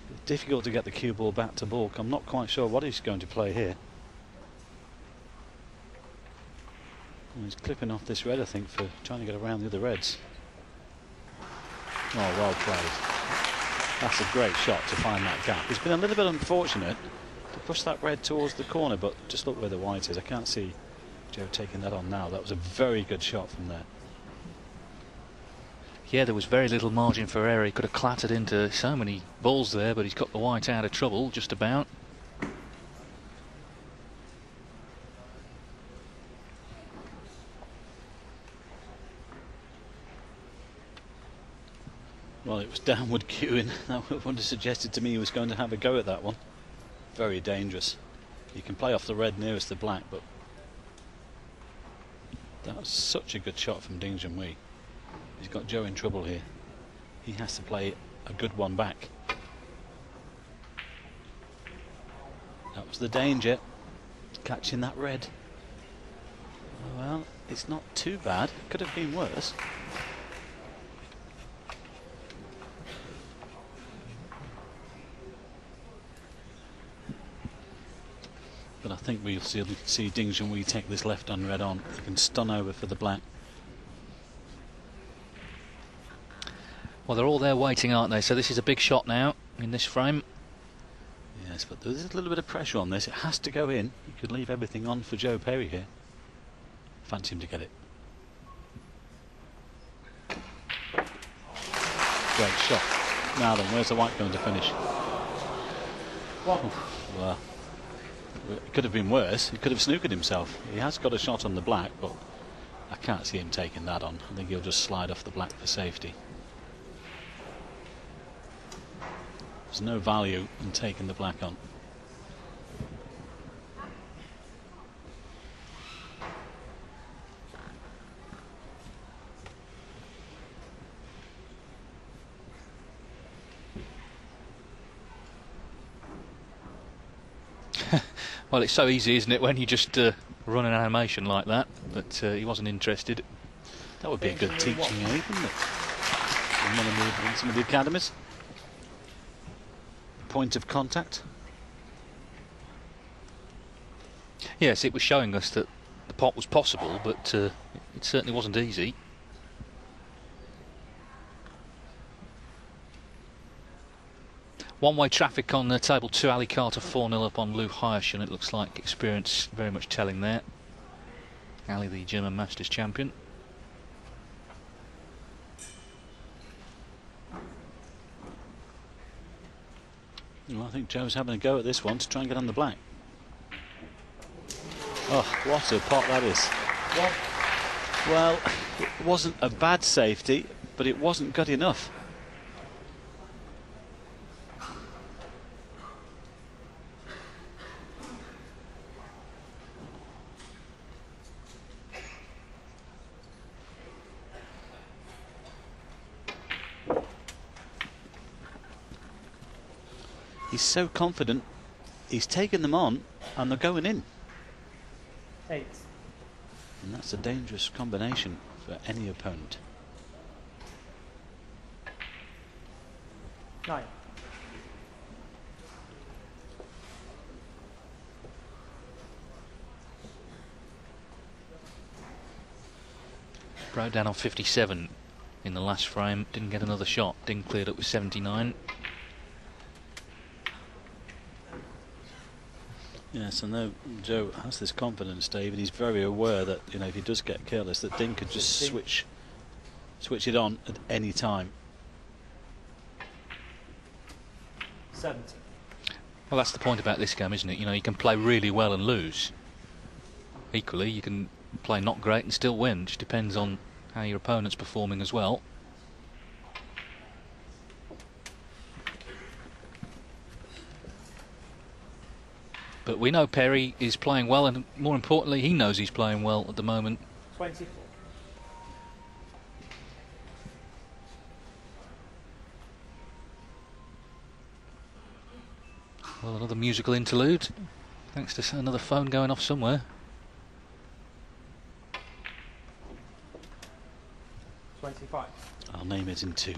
It's difficult to get the cue ball back to balk. I'm not quite sure what he's going to play here. Well, he's clipping off this red, I think, for trying to get around the other reds. Oh, well played. That's a great shot to find that gap. He's been a little bit unfortunate to push that red towards the corner, but just look where the white is. I can't see Joe taking that on now. That was a very good shot from there. Yeah, there was very little margin for error. He could have clattered into so many balls there, but he's got the white out of trouble, just about. Well, it was downward cueing. That would have suggested to me he was going to have a go at that one. Very dangerous. You can play off the red nearest the black, but that was such a good shot from Junhui. He's got Joe in trouble here. He has to play a good one back. That was the danger, catching that red. Well, it's not too bad. Could have been worse. But I think we'll see Junhui take this left on red on. He can stun over for the black. Well, they're all there waiting, aren't they? So this is a big shot now in this frame. Yes, but there's a little bit of pressure on this. It has to go in. You could leave everything on for Joe Perry here. Fancy him to get it. Great shot. Now then, where's the white going to finish? Well, it could have been worse. He could have snookered himself. He has got a shot on the black, but I can't see him taking that on. I think he'll just slide off the black for safety. There's no value in taking the black on. Well, it's so easy, isn't it, when you just run an animation like that? But he wasn't interested. That would be a good teaching aid, wouldn't it? In some of the academies. point of contact? Yes, it was showing us that the pot was possible, but it certainly wasn't easy. One-way traffic on table 2, Ali Carter 4-0 up on Lou Hirsch, and it looks like experience very much telling there. Ali, the German Masters champion. Well, I think Joe's having a go at this one to try and get on the black. Oh, what a pot that is. Well, it wasn't a bad safety, but it wasn't good enough. He's so confident, he's taken them on and they're going in. 8. And that's a dangerous combination for any opponent. 9. Broke down on 57 in the last frame, didn't get another shot. Ding cleared up with 79. Yes, I know Joe has this confidence, Dave, and he's very aware that, you know, if he does get careless, that Ding could just switch it on at any time. 70. Well, that's the point about this game, isn't it? You know, you can play really well and lose. Equally, you can play not great and still win. Just depends on how your opponent's performing as well. But we know Perry is playing well, and more importantly, he knows he's playing well at the moment. 24. Well, another musical interlude, thanks to another phone going off somewhere. 25. I'll name it in 2.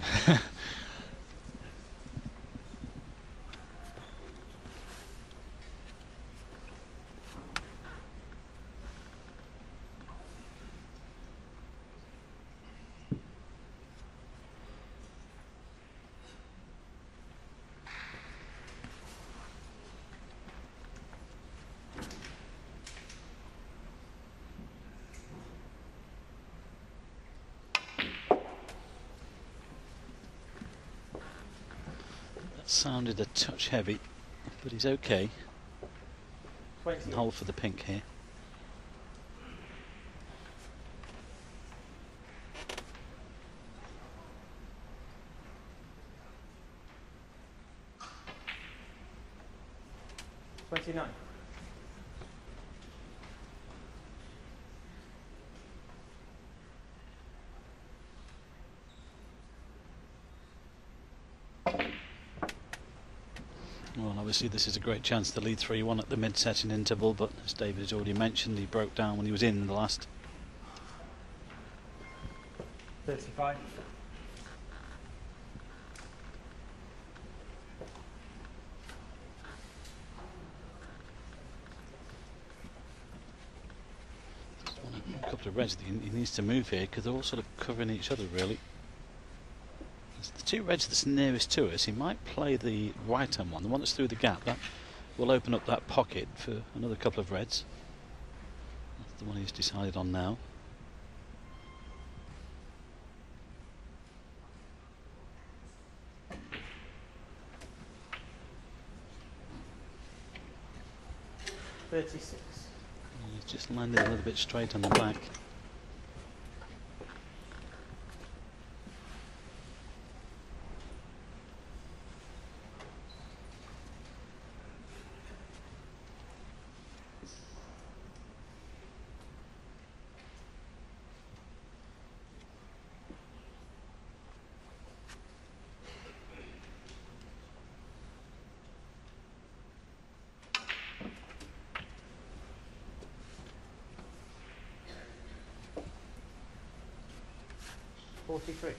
Sounded a touch heavy, but he's okay. 20. Can hold for the pink here. $29. Well, obviously this is a great chance to lead 3-1 at the mid-setting interval, but as David has already mentioned, he broke down when he was in the last. 35. Just a couple of reds that he needs to move here, because they're all sort of covering each other really. It's the 2 reds that's nearest to us. He might play the right hand one, the one that's through the gap. That will open up that pocket for another couple of reds. That's the one he's decided on now. $36. He's just landed a little bit straight on the back. $43.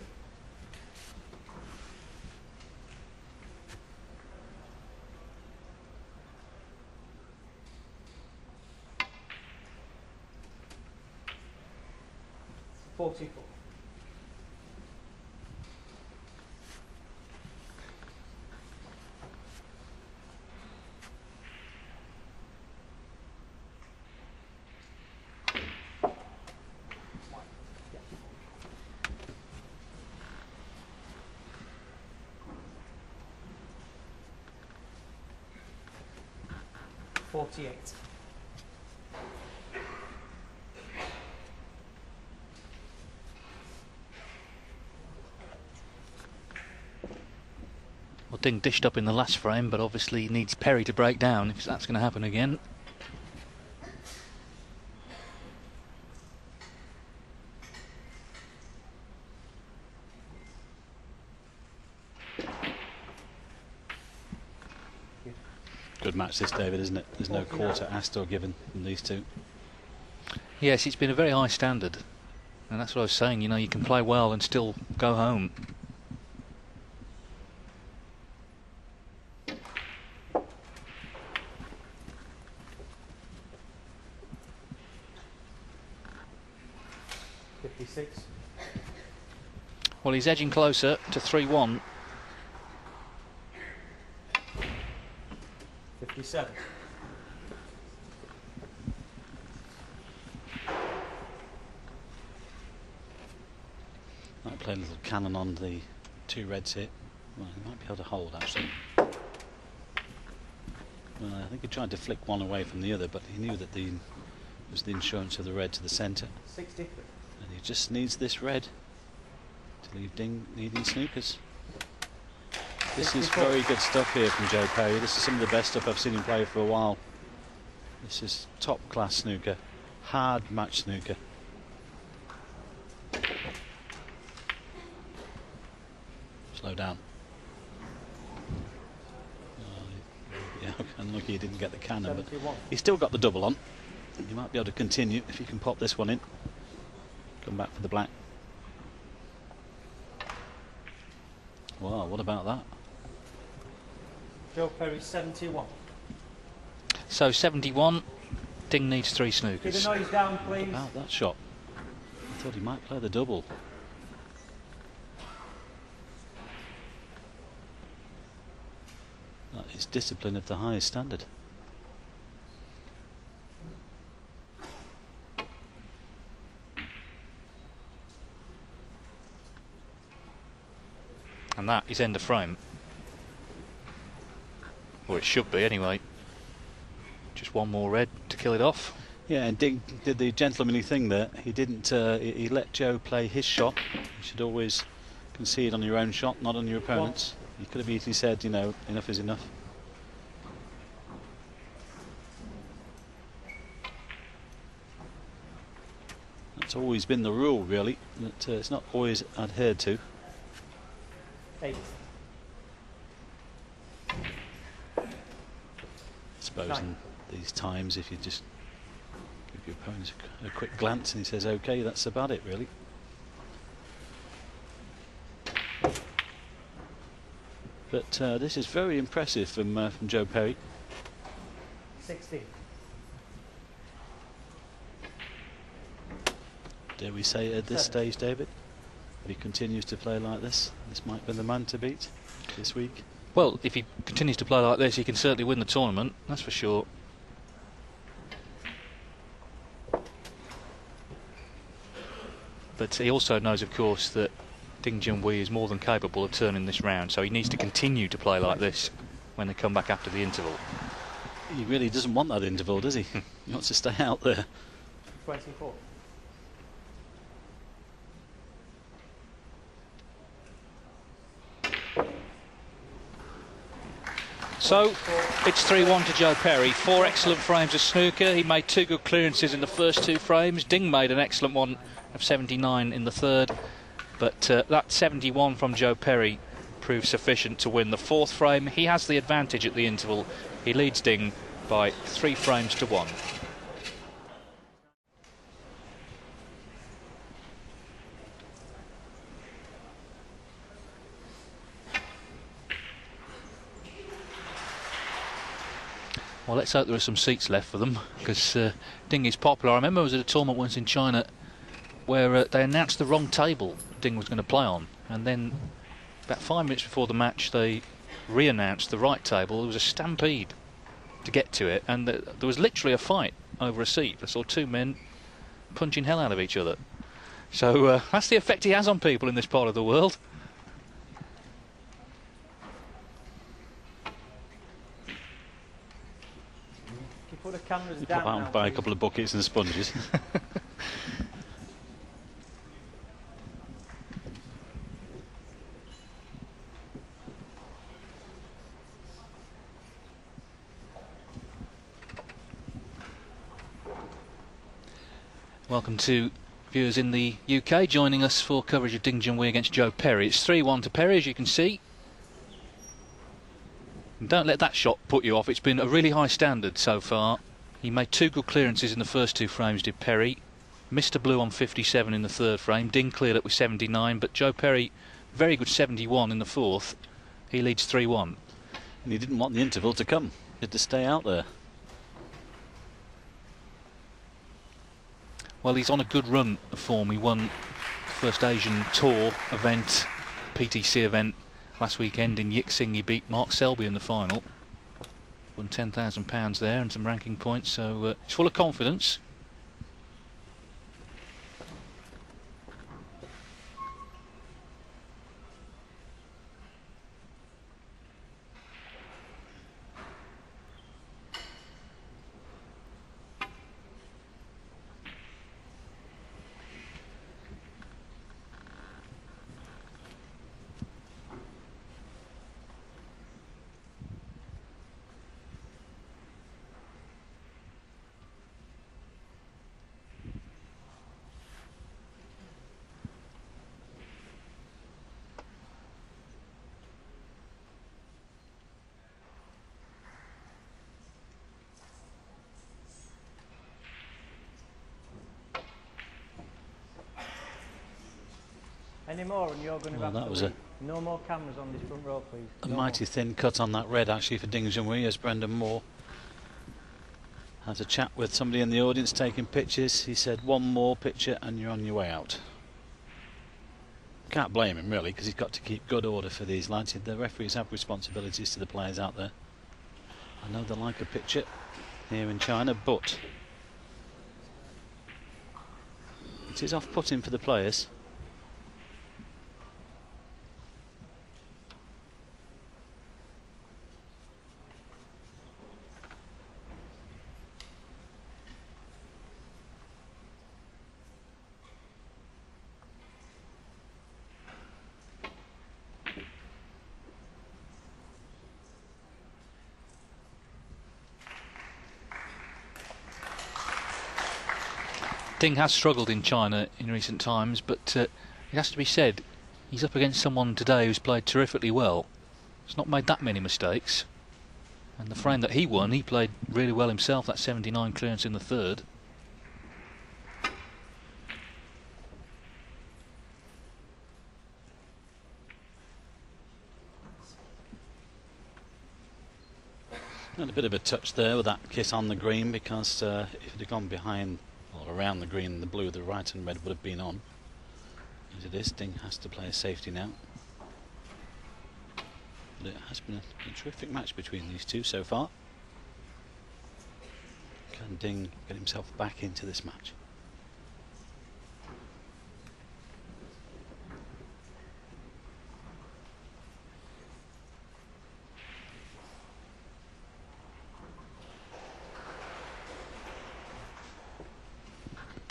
44. $48. Well, Ding dished up in the last frame, but obviously needs Perry to break down if that's going to happen again. Good match this, David, isn't it? There's no quarter asked or given from these two. Yes, it's been a very high standard, and that's what I was saying. You know, you can play well and still go home. $56. Well, he's edging closer to 3-1. 57. Might play a little cannon on the two reds here. Well, he might be able to hold, actually. Well, I think he tried to flick one away from the other, but he knew that it was the insurance of the red to the centre. 63. And he just needs this red to leave Ding needing snookers. This is very good stuff here from Joe Perry. This is some of the best stuff I've seen him play for a while. This is top class snooker, hard match snooker. Slow down. Yeah, unlucky he didn't get the cannon, but he's still got the double on. He might be able to continue if he can pop this one in. Come back for the black. Wow, what about that? Joe Perry 71. So 71. Ding needs 3 Keep the snookers. noise down, please. What about that shot? I thought he might play the double. That is discipline of the highest standard. And that is end of frame. Or it should be anyway. Just one more red to kill it off. Yeah, and Ding did the gentlemanly thing there. He didn't. He let Joe play his shot. You should always concede on your own shot, not on your opponent's. He could have easily said, you know, enough is enough. That's always been the rule, really. That it's not always adhered to. 8. I suppose in these times, if you just give your opponent a quick glance and he says okay, that's about it, really. But this is very impressive from Joe Perry. 16. Dare we say at this stage, David, if he continues to play like this might be the man to beat this week. Well, if he continues to play like this, he can certainly win the tournament, that's for sure. But he also knows, of course, that Ding Junhui is more than capable of turning this round, so he needs to continue to play like this when they come back after the interval. He really doesn't want that interval, does he? He wants to stay out there. 24. So it's 3-1 to Joe Perry. 4 excellent frames of snooker. He made 2 good clearances in the first 2 frames. Ding made an excellent one of 79 in the third. But that 71 from Joe Perry proved sufficient to win the 4th frame. He has the advantage at the interval. He leads Ding by 3 frames to 1. Well, let's hope there are some seats left for them, because Ding is popular. I remember I was at a tournament once in China where they announced the wrong table Ding was going to play on, and then about 5 minutes before the match they re-announced the right table. There was a stampede to get to it, and there was literally a fight over a seat. I saw two men punching hell out of each other. So that's the effect he has on people in this part of the world. You put the cameras You down pop out now, and buy a please. couple of buckets and sponges. Welcome to viewers in the UK joining us for coverage of Ding Junhui against Joe Perry. It's 3-1 to Perry, as you can see. And don't let that shot put you off. It's been a really high standard so far. He made two good clearances in the first two frames, did Perry. Missed a blue on 57 in the third frame. Ding cleared up with 79, but Joe Perry, very good 71 in the fourth. He leads 3-1. And he didn't want the interval to come. He had to stay out there. Well, he's on a good run of form. He won the first Asian Tour event, PTC event, last weekend in Yixing. He beat Mark Selby in the final. Won £10,000 there and some ranking points, so he's full of confidence. Any more, and you're going to Well, have that to was leave. No more cameras on this front row, please. A No mighty thin cut on that red actually for Ding Junhui, as Brendan Moore had a chat with somebody in the audience taking pictures. He said, one more picture and you're on your way out. Can't blame him really, because he's got to keep good order for these lads. The referees have responsibilities to the players out there. I know they like a picture here in China, but it is off-putting for the players. Ding has struggled in China in recent times, but it has to be said, he's up against someone today who's played terrifically well. He's not made that many mistakes. And the frame that he won, he played really well himself, that 79 clearance in the third. And a bit of a touch there with that kiss on the green, because if it had gone behind or around the green, the blue, the right and red would have been on. As it is, Ding has to play a safety now. But it has been a terrific match between these two so far. Can Ding get himself back into this match?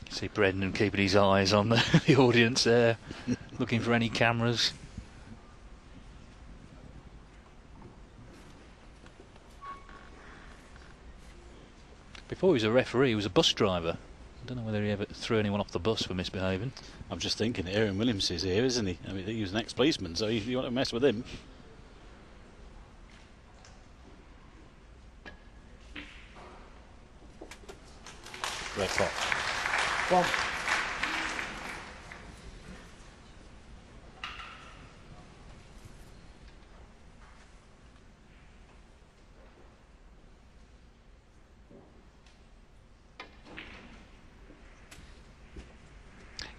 See Brendan keeping his eyes on the audience there, looking for any cameras. Before he was a referee, he was a bus driver. I don't know whether he ever threw anyone off the bus for misbehaving. I'm just thinking, Aaron Williams is here, isn't he? I mean, he was an ex-policeman, so if you want to mess with him. Red pot. One.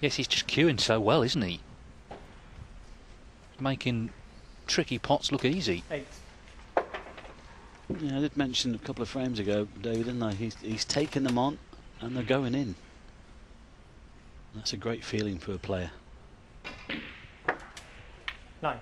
Yes, he's just cueing so well, isn't he? Making tricky pots look easy. 8. Yeah, I did mention a couple of frames ago, David, didn't I? He's taken them on and they're going in. That's a great feeling for a player. 9.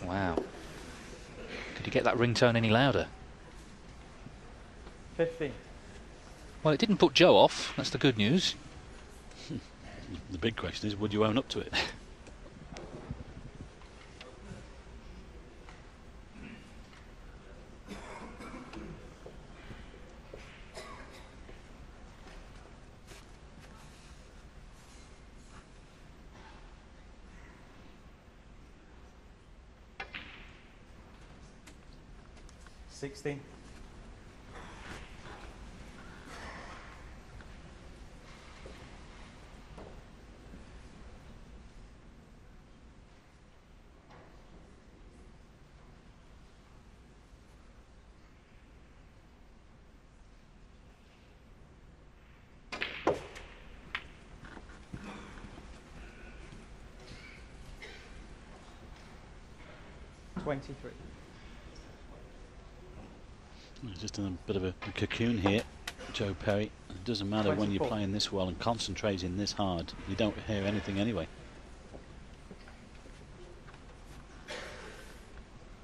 Wow. Could you get that ringtone any louder? 15. Well, it didn't put Joe off. That's the good news. The big question is, would you own up to it? $16. $23. Just in a bit of a cocoon here, Joe Perry. It doesn't matter when you're 24. playing this well and concentrating this hard. You don't hear anything anyway.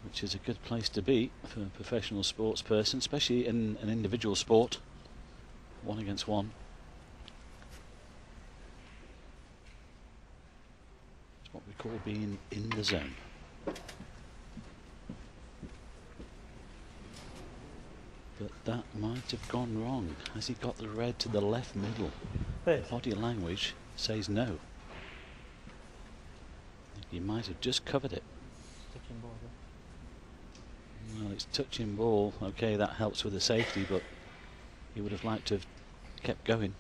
Which is a good place to be for a professional sports person, especially in an individual sport, 1 against 1. It's what we call being in the zone. But that might have gone wrong. Has he got the red to the left middle? 30. Body language says no. He might have just covered it. Touching ball, yeah. Well, it's touching ball. Okay, that helps with the safety, but he would have liked to have kept going.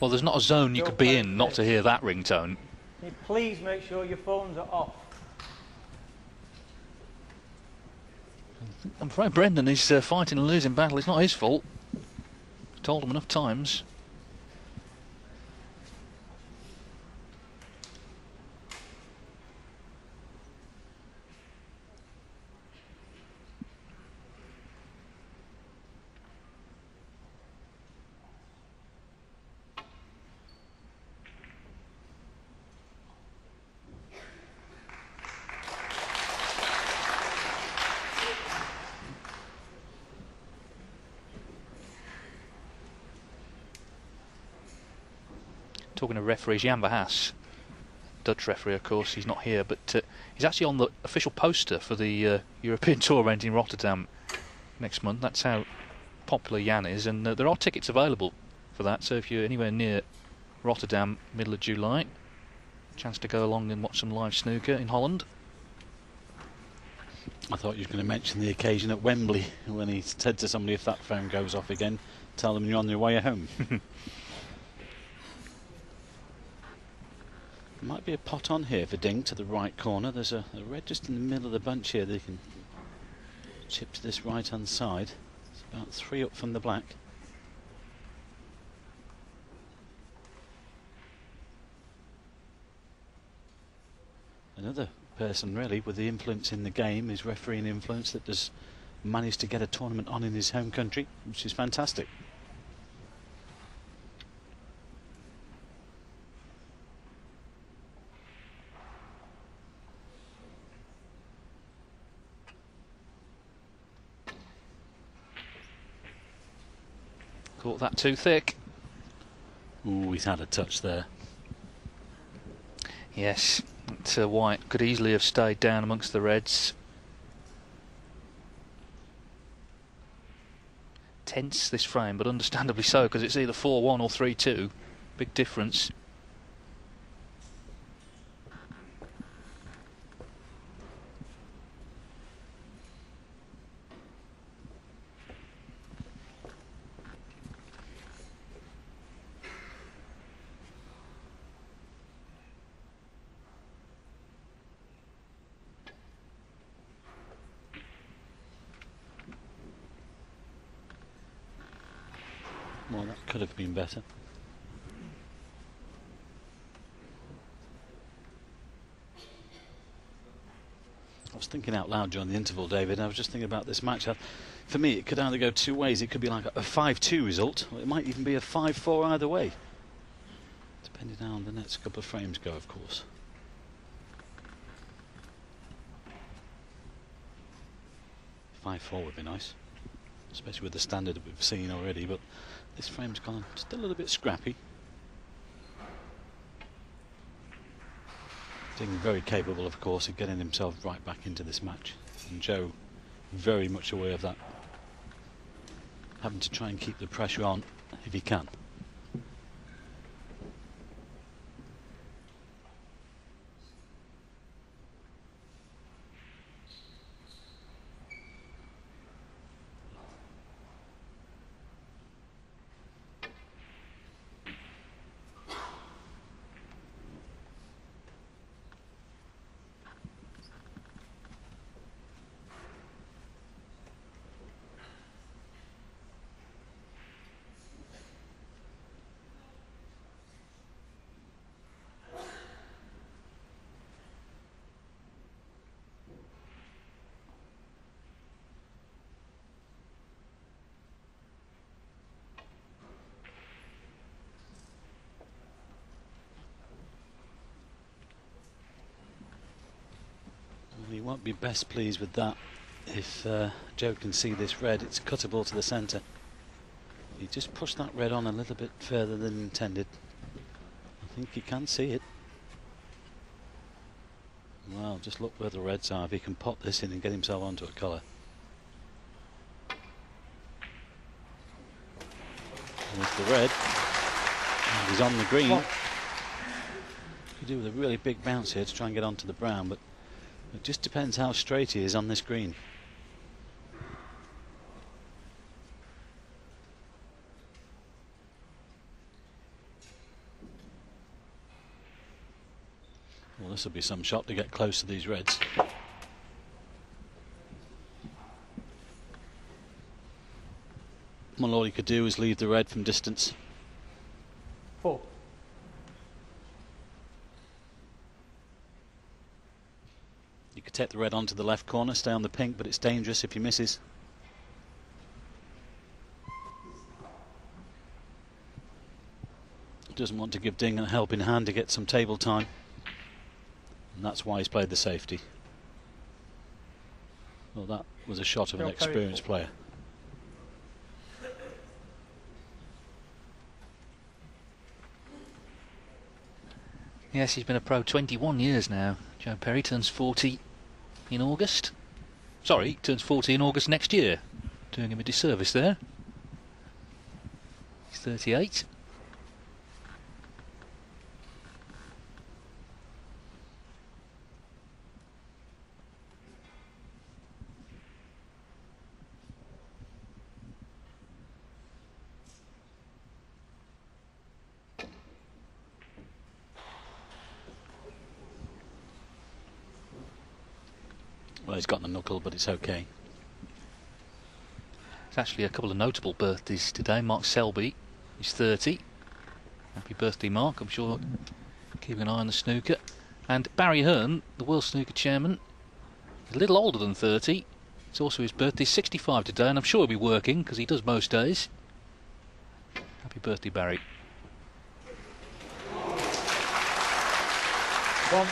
Well, there's not a zone you could be in not to hear that ringtone. Can you please make sure your phones are off? I'm afraid Brendan is fighting a losing battle. It's not his fault. Told him enough times. Talking of referees, Jan Verhaas, Dutch referee, of course, he's not here, but he's actually on the official poster for the European Tour event in Rotterdam next month. That's how popular Jan is, and there are tickets available for that, so if you're anywhere near Rotterdam, middle of July, chance to go along and watch some live snooker in Holland. I thought you were going to mention the occasion at Wembley when he said to somebody, if that phone goes off again, tell them you're on your way home. Might be a pot on here for Ding to the right corner. There's a red just in the middle of the bunch here that he can chip to this right hand side. It's about 3 up from the black. Another person really with the influence in the game, his refereeing influence, that has managed to get a tournament on in his home country, which is fantastic. Caught that too thick. Ooh, he's had a touch there. Yes, White could easily have stayed down amongst the reds. tense, this frame, but understandably so, because it's either 4-1 or 3-2. Big difference. Well, that could have been better. I was thinking out loud during the interval, David. I was just thinking about this match. For me, it could either go two ways. It could be like a 5-2 result, or it might even be a 5-4 either way. Depending on how the next couple of frames go, of course. "5-4 would be nice, especially with the standard that we've seen already, but this frame's gone just a little bit scrappy. Ding very capable, of course, of getting himself right back into this match, and Joe very much aware of that, having to try and keep the pressure on if he can. He won't be best pleased with that if Joe can see this red. It's cuttable to the centre. He just pushed that red on a little bit further than intended. I think he can see it. Well, just look where the reds are. If he can pop this in and get himself onto a colour. There's the red. And he's on the green. Could do with a really big bounce here to try and get onto the brown, but it just depends how straight he is on this green. Well, this will be some shot to get close to these reds. Well, all he could do is leave the red from distance. 4. You could take the red onto the left corner, stay on the pink, but it's dangerous if he misses. Doesn't want to give Ding a helping hand to get some table time, and that's why he's played the safety. Well, that was a shot of an experienced player. Yes, he's been a pro 21 years now. Joe Perry turns 40 in August. Sorry, turns 40 in August next year. Doing him a disservice there. He's 38. Well, he's got the knuckle, but it's okay. There's actually a couple of notable birthdays today. Mark Selby, he's 30. Happy birthday, Mark. I'm sure keeping an eye on the snooker. And Barry Hearn, the World Snooker Chairman, a little older than 30. It's also his birthday, 65 today, and I'm sure he'll be working because he does most days. Happy birthday, Barry. 1.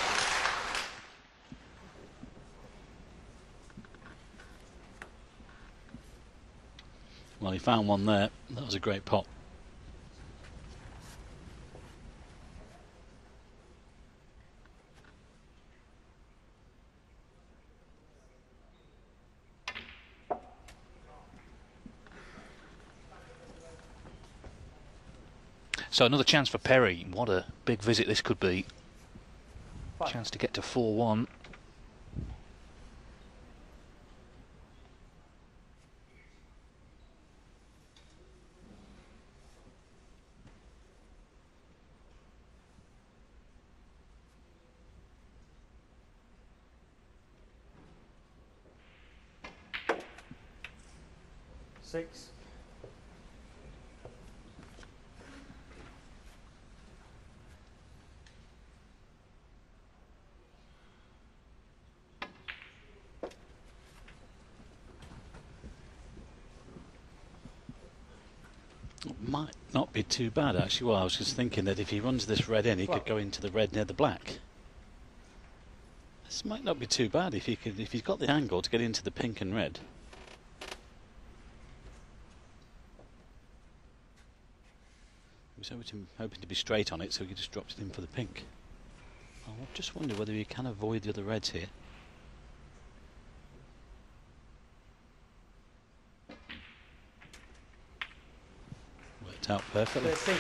Well, he found one there. That was a great pop. So another chance for Perry. What a big visit this could be. 5. Chance to get to 4-1. Six. Might not be too bad actually. Well, I was just thinking that if he runs this red in, he could go into the red near the black. This might not be too bad if he's got the angle to get into the pink and red. He was hoping to be straight on it, so he just drops it in for the pink. I just wonder whether he can avoid the other reds here. Worked out perfectly. 13.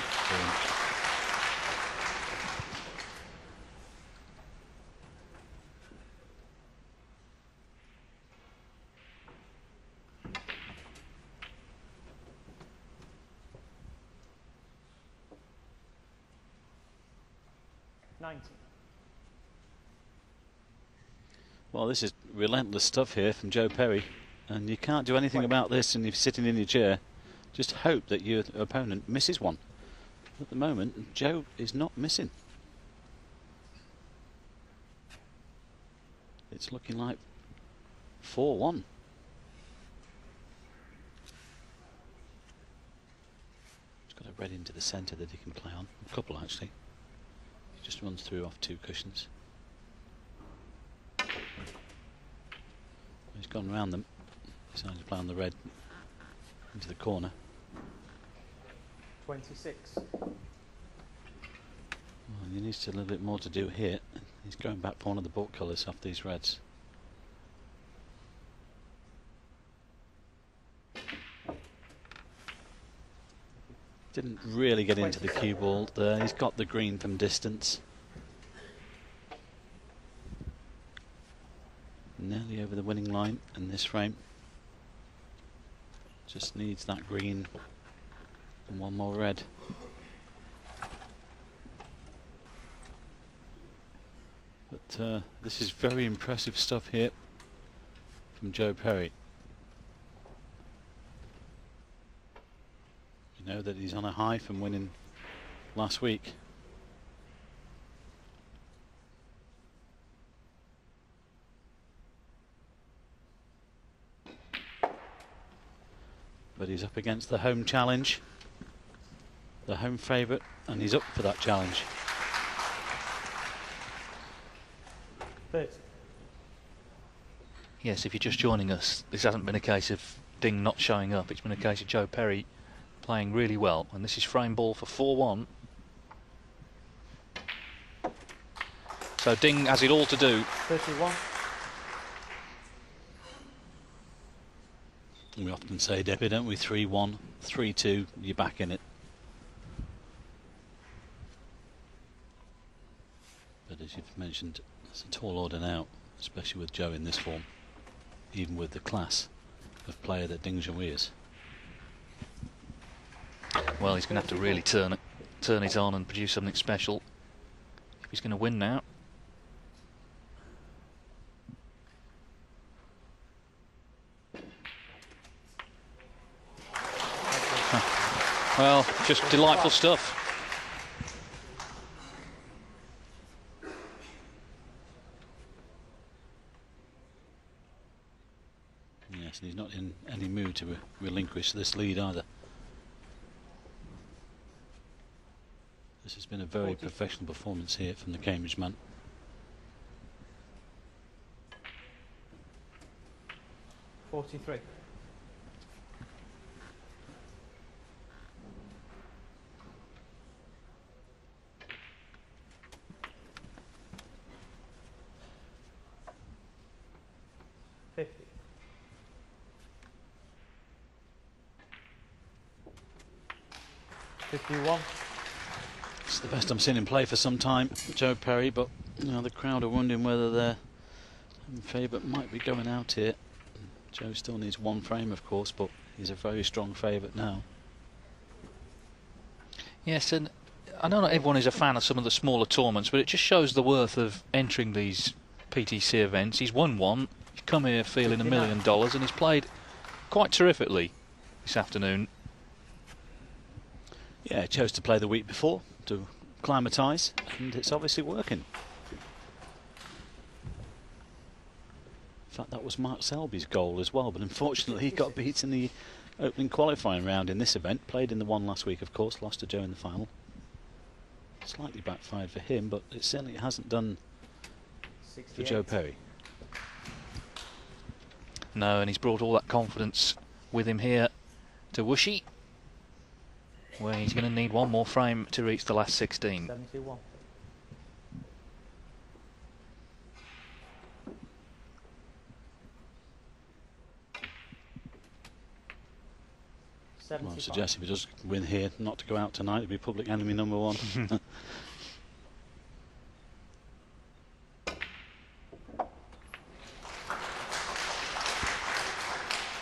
Well, this is relentless stuff here from Joe Perry, and you can't do anything about this. And if you're sitting in your chair, just hope that your opponent misses one. At the moment, Joe is not missing. It's looking like 4-1. He's got a red into the centre that he can play on. A couple actually. He just runs through off 2 cushions. He's gone around them. Decided to play on the red into the corner. 26. Well, he needs a little bit more to do here. He's going back for one of the book colours off these reds. Didn't really get into the cue ball there. He's got the green from distance. Nearly over the winning line in this frame. Just needs that green and one more red. But this is very impressive stuff here from Joe Perry. You know that he's on a high from winning last week. But he's up against the home challenge, the home favourite, and he's up for that challenge. 30. Yes, if you're just joining us, this hasn't been a case of Ding not showing up. It's been a case of Joe Perry playing really well, and this is frame ball for 4-1. So Ding has it all to do. 31. We often say, Debbie, don't we? 3-1, 3-2, you're back in it. But as you've mentioned, it's a tall order now, especially with Joe in this form, even with the class of player that Ding Junhui is. Well, he's going to have to really turn it on and produce something special if he's going to win now. Well, just delightful stuff. Yes, and he's not in any mood to relinquish this lead either. This has been a very professional performance here from the Cambridge man. 43. $51. It's the best I've seen him play for some time, Joe Perry, but you know, the crowd are wondering whether their favourite might be going out here. Joe still needs one frame, of course, but he's a very strong favourite now. Yes, and I know not everyone is a fan of some of the smaller tournaments, but it just shows the worth of entering these PTC events. He's won one, he's come here feeling $1 million, and he's played quite terrifically this afternoon. Yeah, he chose to play the week before to acclimatise, and it's obviously working. In fact, that was Mark Selby's goal as well, but unfortunately he got beat in the opening qualifying round in this event. Played in the one last week, of course, lost to Joe in the final. Slightly backfired for him, but it certainly hasn't done 68. for Joe Perry. No, and he's brought all that confidence with him here to Wuxi, where he's going to need one more frame to reach the last 16. 71. Well, I suggest if he does win here, not to go out tonight, it'd be public enemy number one.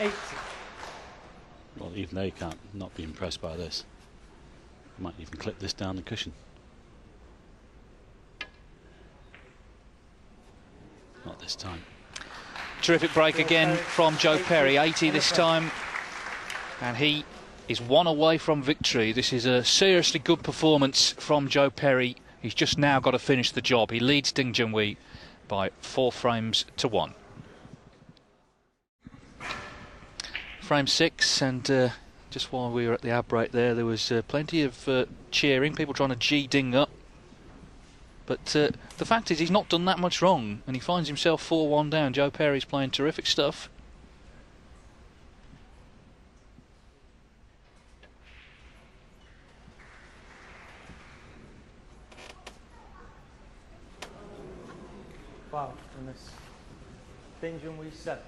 80. Well, even they can't not be impressed by this. Might even clip this down the cushion. Not this time. Terrific break again from Joe Perry, 80 this time, and he is one away from victory. This is a seriously good performance from Joe Perry. He's just now got to finish the job. He leads Ding Junhui by 4 frames to 1. Frame 6, and just while we were at the ad break there was plenty of cheering, people trying to G Ding up. But the fact is he's not done that much wrong, and he finds himself 4-1 down. Joe Perry's playing terrific stuff. Wow, and this Ding Junhui 7.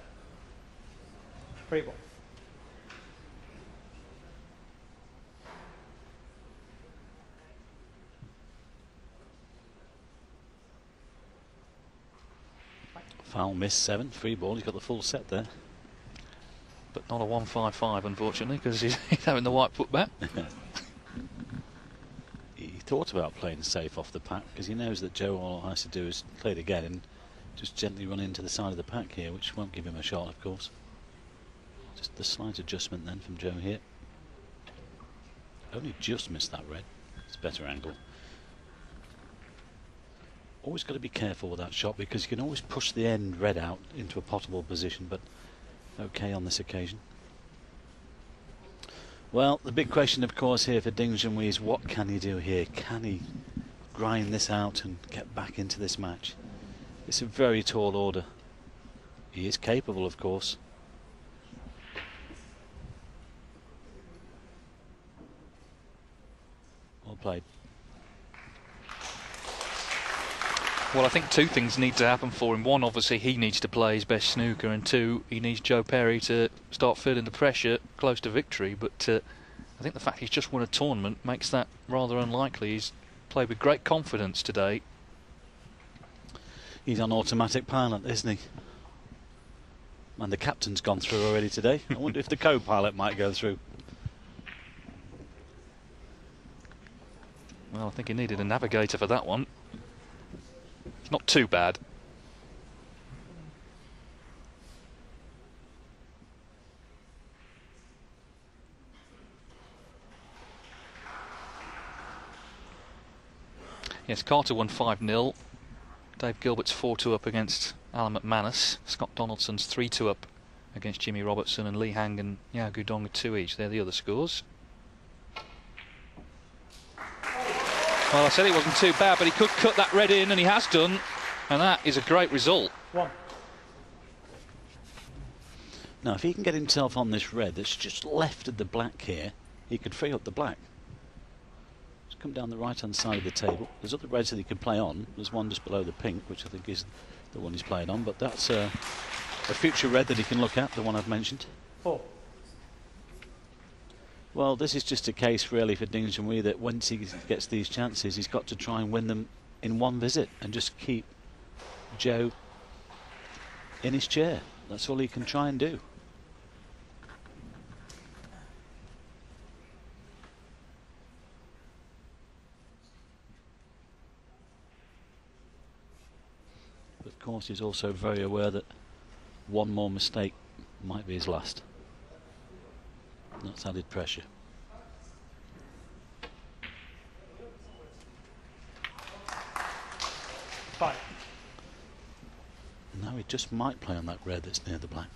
Free ball. Foul miss 7, free ball. He's got the full set there. But not a 155, unfortunately, because he's having the white put back. He thought about playing safe off the pack because he knows that Joe all has to do is play it again and just gently run into the side of the pack here, which won't give him a shot, of course. Just the slight adjustment then from Joe here. Only just missed that red. It's a better angle. Always got to be careful with that shot because you can always push the end red out into a potable position, but okay on this occasion. Well, the big question, of course, here for Ding Junhui is what can he do here? Can he grind this out and get back into this match? It's a very tall order. He is capable, of course. Well played. Well, I think 2 things need to happen for him. 1, obviously, he needs to play his best snooker, and 2, he needs Joe Perry to start feeling the pressure close to victory. But I think the fact he's just won a tournament makes that rather unlikely. He's played with great confidence today. He's on automatic pilot, isn't he? And the captain's gone through already today. I wonder if the co-pilot might go through. Well, I think he needed a navigator for that one. It's not too bad. Yes, Carter won 5-0. Dave Gilbert's 4-2 up against Alan McManus. Scott Donaldson's 3-2 up against Jimmy Robertson, and Lee Hang and Yao Gudong are 2 each. They're the other scores. Well, I said it wasn't too bad, but he could cut that red in, and he has done, and that is a great result. 1. Now, if he can get himself on this red that's just left of the black here, he could free up the black. Just come down the right-hand side of the table. There's other reds that he could play on. There's one just below the pink, which I think is the one he's playing on, but that's a future red that he can look at, the one I've mentioned. 4. Well, this is just a case really for Ding Junhui that once he gets these chances, he's got to try and win them in one visit and just keep Zhou in his chair. That's all he can try and do. But of course, he's also very aware that one more mistake might be his last. That's added pressure. Five. Now he just might play on that red that's near the black.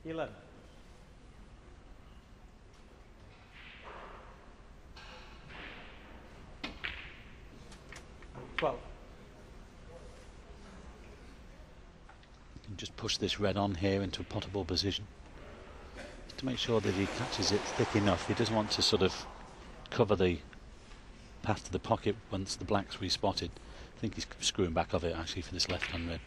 Eleven. 12. You can just push this red on here into a potable position just to make sure that he catches it thick enough. He doesn't want to sort of cover the path to the pocket once the black's respotted. I think he's screwing back of it actually for this left hand red.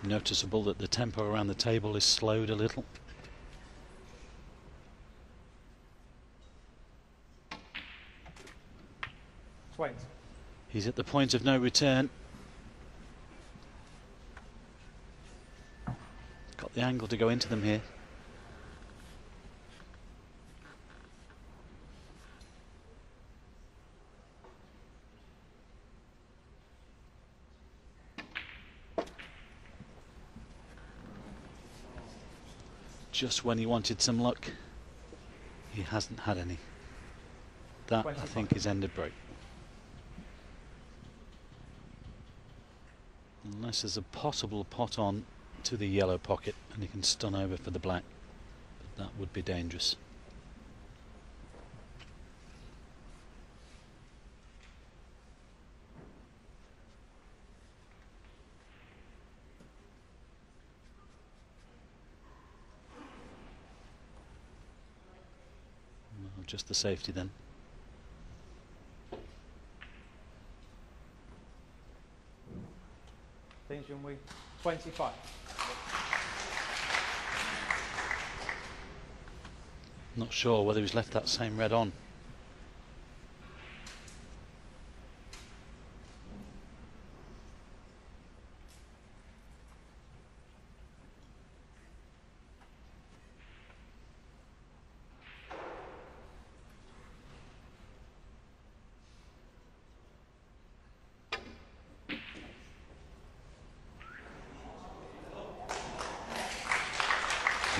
Noticeable that the tempo around the table is slowed a little. He's at the point of no return. Got the angle to go into them here. Just when he wanted some luck, he hasn't had any. That, I think, is end of break. Unless there's a possible pot on to the yellow pocket and he can stun over for the black. But that would be dangerous. Just the safety then. Junhui, 25. Not sure whether he's left that same red on.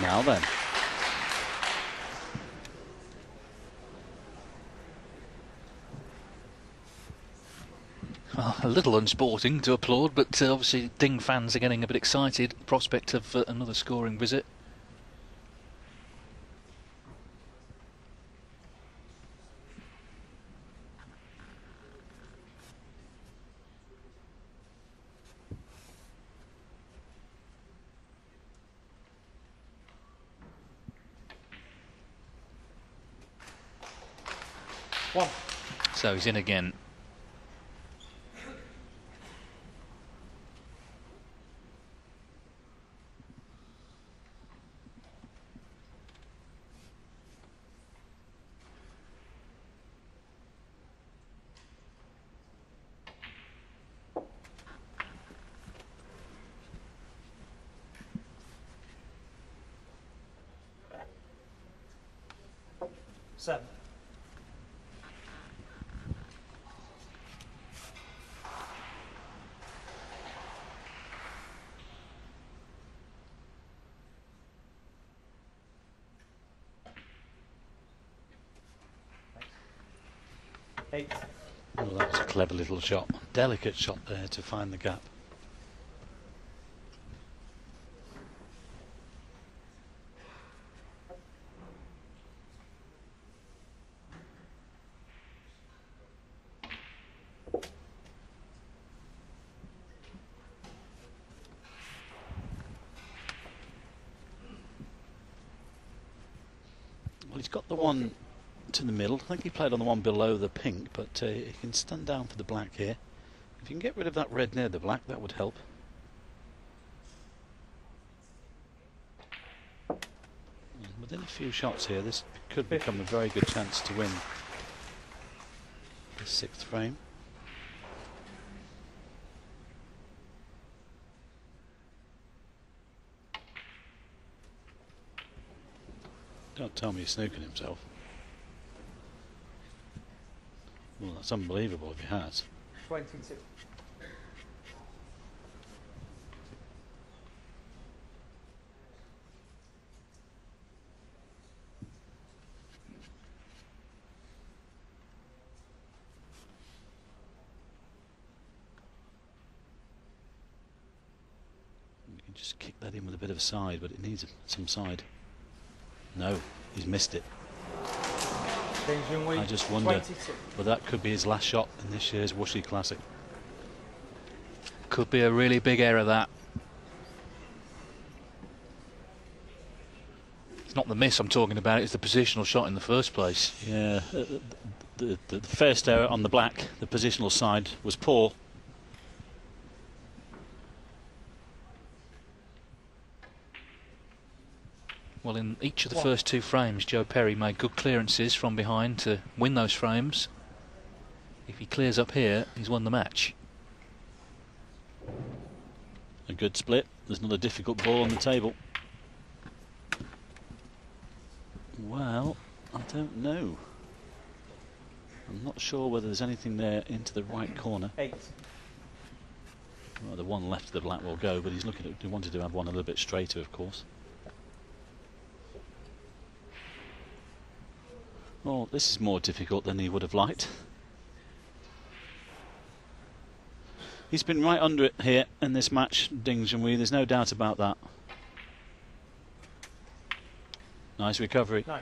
Now then. Well, a little unsporting to applaud, but obviously Ding fans are getting a bit excited. Prospect of another scoring visit. One. So he's in again. Seven. Eight. Well, that was a clever little shot. Delicate shot there to find the gap. He's got the one to the middle. I think he played on the one below the pink, but he can stand down for the black here. If you can get rid of that red near the black, that would help. And within a few shots here, this could become a very good chance to win the 6th frame. Don't tell me he's snooking himself. Well, that's unbelievable if he has. 22. You can just kick that in with a bit of a side, but it needs some side. No, he's missed it. Junhui, I just wonder 22. whether that could be his last shot in this year's Wuxi Classic. Could be a really big error, that. It's not the miss I'm talking about, it's the positional shot in the first place. Yeah, the first error on the black, the positional side, was poor. Well, in each of the first 2 frames, Joe Perry made good clearances from behind to win those frames. If he clears up here, he's won the match. A good split. There's not a difficult ball on the table. Well, I don't know. I'm not sure whether there's anything there into the right corner. 8. Well, the one left of the black will go, but he's looking at, he wanted to have one a little bit straighter, of course. Well, this is more difficult than he would have liked. He's been right under it here in this match, Ding Junhui, there's no doubt about that. Nice recovery. 9.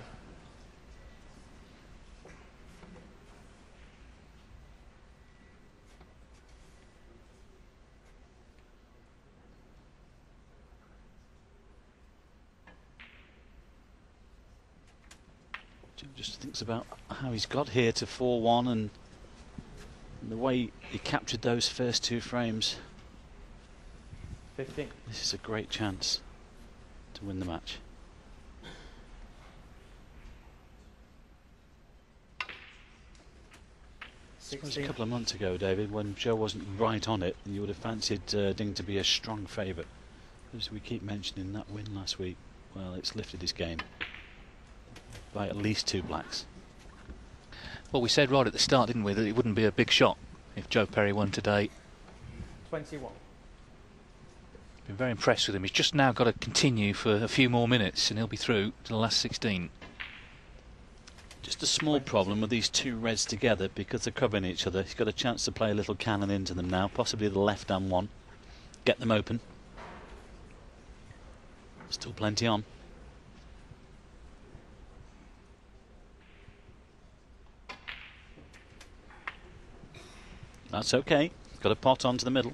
Just thinks about how he's got here to 4-1 and the way he captured those first 2 frames. 15. This is a great chance to win the match. It was a couple of months ago, David, when Joe wasn't right on it, and you would have fancied Ding to be a strong favourite. As we keep mentioning, that win last week, well, it's lifted his game by at least 2 blacks. Well, we said right at the start, didn't we, that it wouldn't be a big shot if Joe Perry won today. 21. Been very impressed with him. He's just now got to continue for a few more minutes and he'll be through to the last 16. Just a small problem with these 2 reds together because they're covering each other. He's got a chance to play a little cannon into them now, possibly the left-hand one. Get them open. Still plenty on. That's okay. Got a pot onto the middle.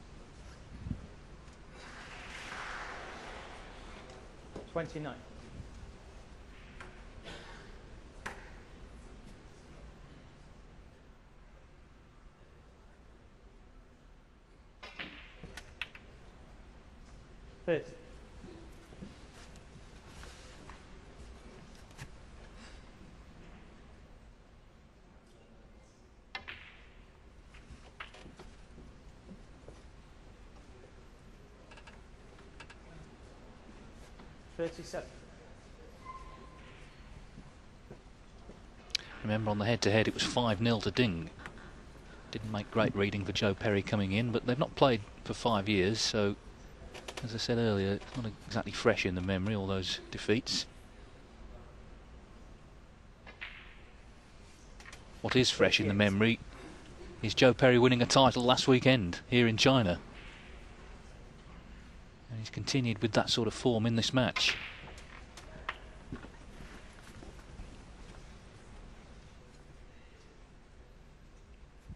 29. Thirty. 37. Remember, on the head-to-head it was 5-0 to Ding. Didn't make great reading for Joe Perry coming in, but they've not played for 5 years, so as I said earlier, it's not exactly fresh in the memory, all those defeats. What is fresh in the memory is Joe Perry winning a title last weekend here in China. And he's continued with that sort of form in this match.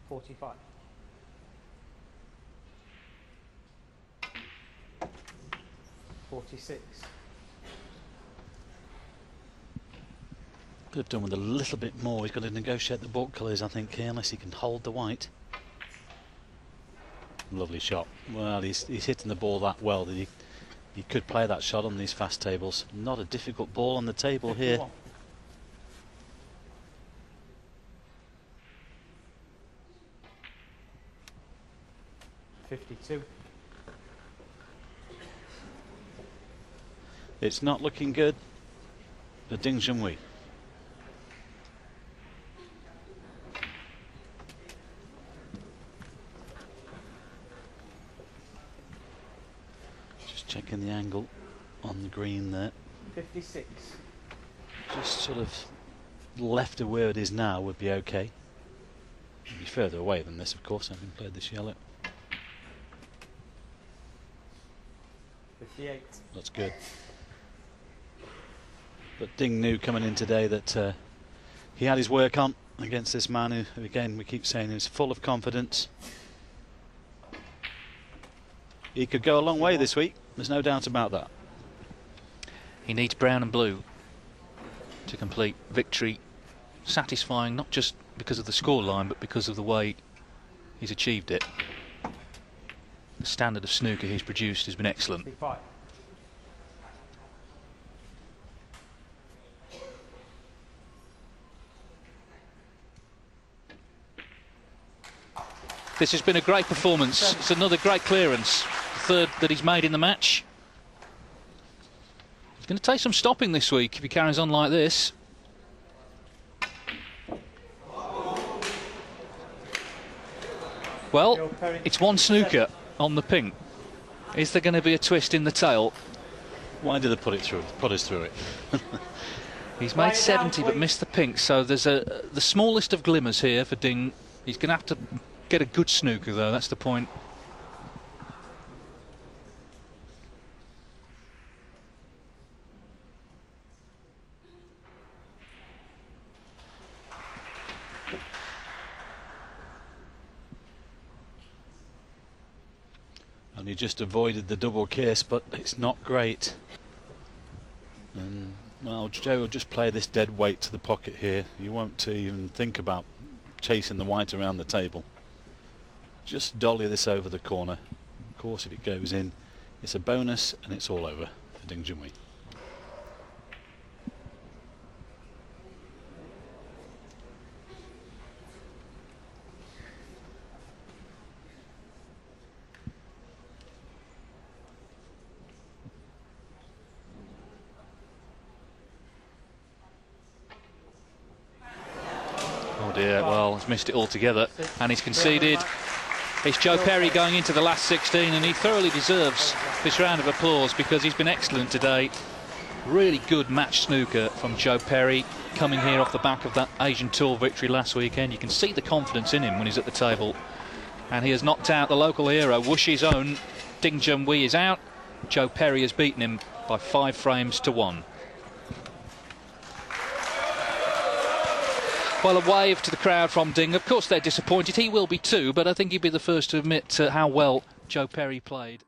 $45. $46. Could have done with a little bit more. He's got to negotiate the baulk colours, I think, here, unless he can hold the white. Lovely shot. Well, he's hitting the ball that well that he could play that shot on these fast tables. Not a difficult ball on the table 51. here. $52. It's not looking good for Ding Junhui. Just checking the angle on the green there. 56. Just sort of left of where it is now would be okay. It'd be further away than this, of course, having played this yellow. 58. That's good. But Ding knew coming in today that he had his work on against this man who, again, we keep saying is full of confidence. He could go a long way this week, there's no doubt about that. He needs brown and blue to complete victory. Satisfying, not just because of the scoreline, but because of the way he's achieved it. The standard of snooker he's produced has been excellent. 55. This has been a great performance. It's another great clearance. Third that he's made in the match. He's going to take some stopping this week if he carries on like this. Well, it's one snooker on the pink. Is there going to be a twist in the tail? Why did they put us through it? He's made 70 but missed the pink, so there's the smallest of glimmers here for Ding. He's going to have to get a good snooker though, that's the point. And he just avoided the double kiss, but it's not great. And well, Joe will just play this dead weight to the pocket here. You won't even think about chasing the white around the table. Just dolly this over the corner. Of course, if it goes in, it's a bonus and it's all over for Ding Junhui. Oh dear, well, he's missed it altogether and he's conceded. It's Joe Perry going into the last 16 and he thoroughly deserves this round of applause because he's been excellent today. Really good match snooker from Joe Perry, coming here off the back of that Asian Tour victory last weekend. You can see the confidence in him when he's at the table. And he has knocked out the local hero, Wuxi's own Ding Junhui is out. Joe Perry has beaten him by 5 frames to 1. Well, a wave to the crowd from Ding. Of course they're disappointed. He will be too, but I think he'd be the first to admit how well Joe Perry played.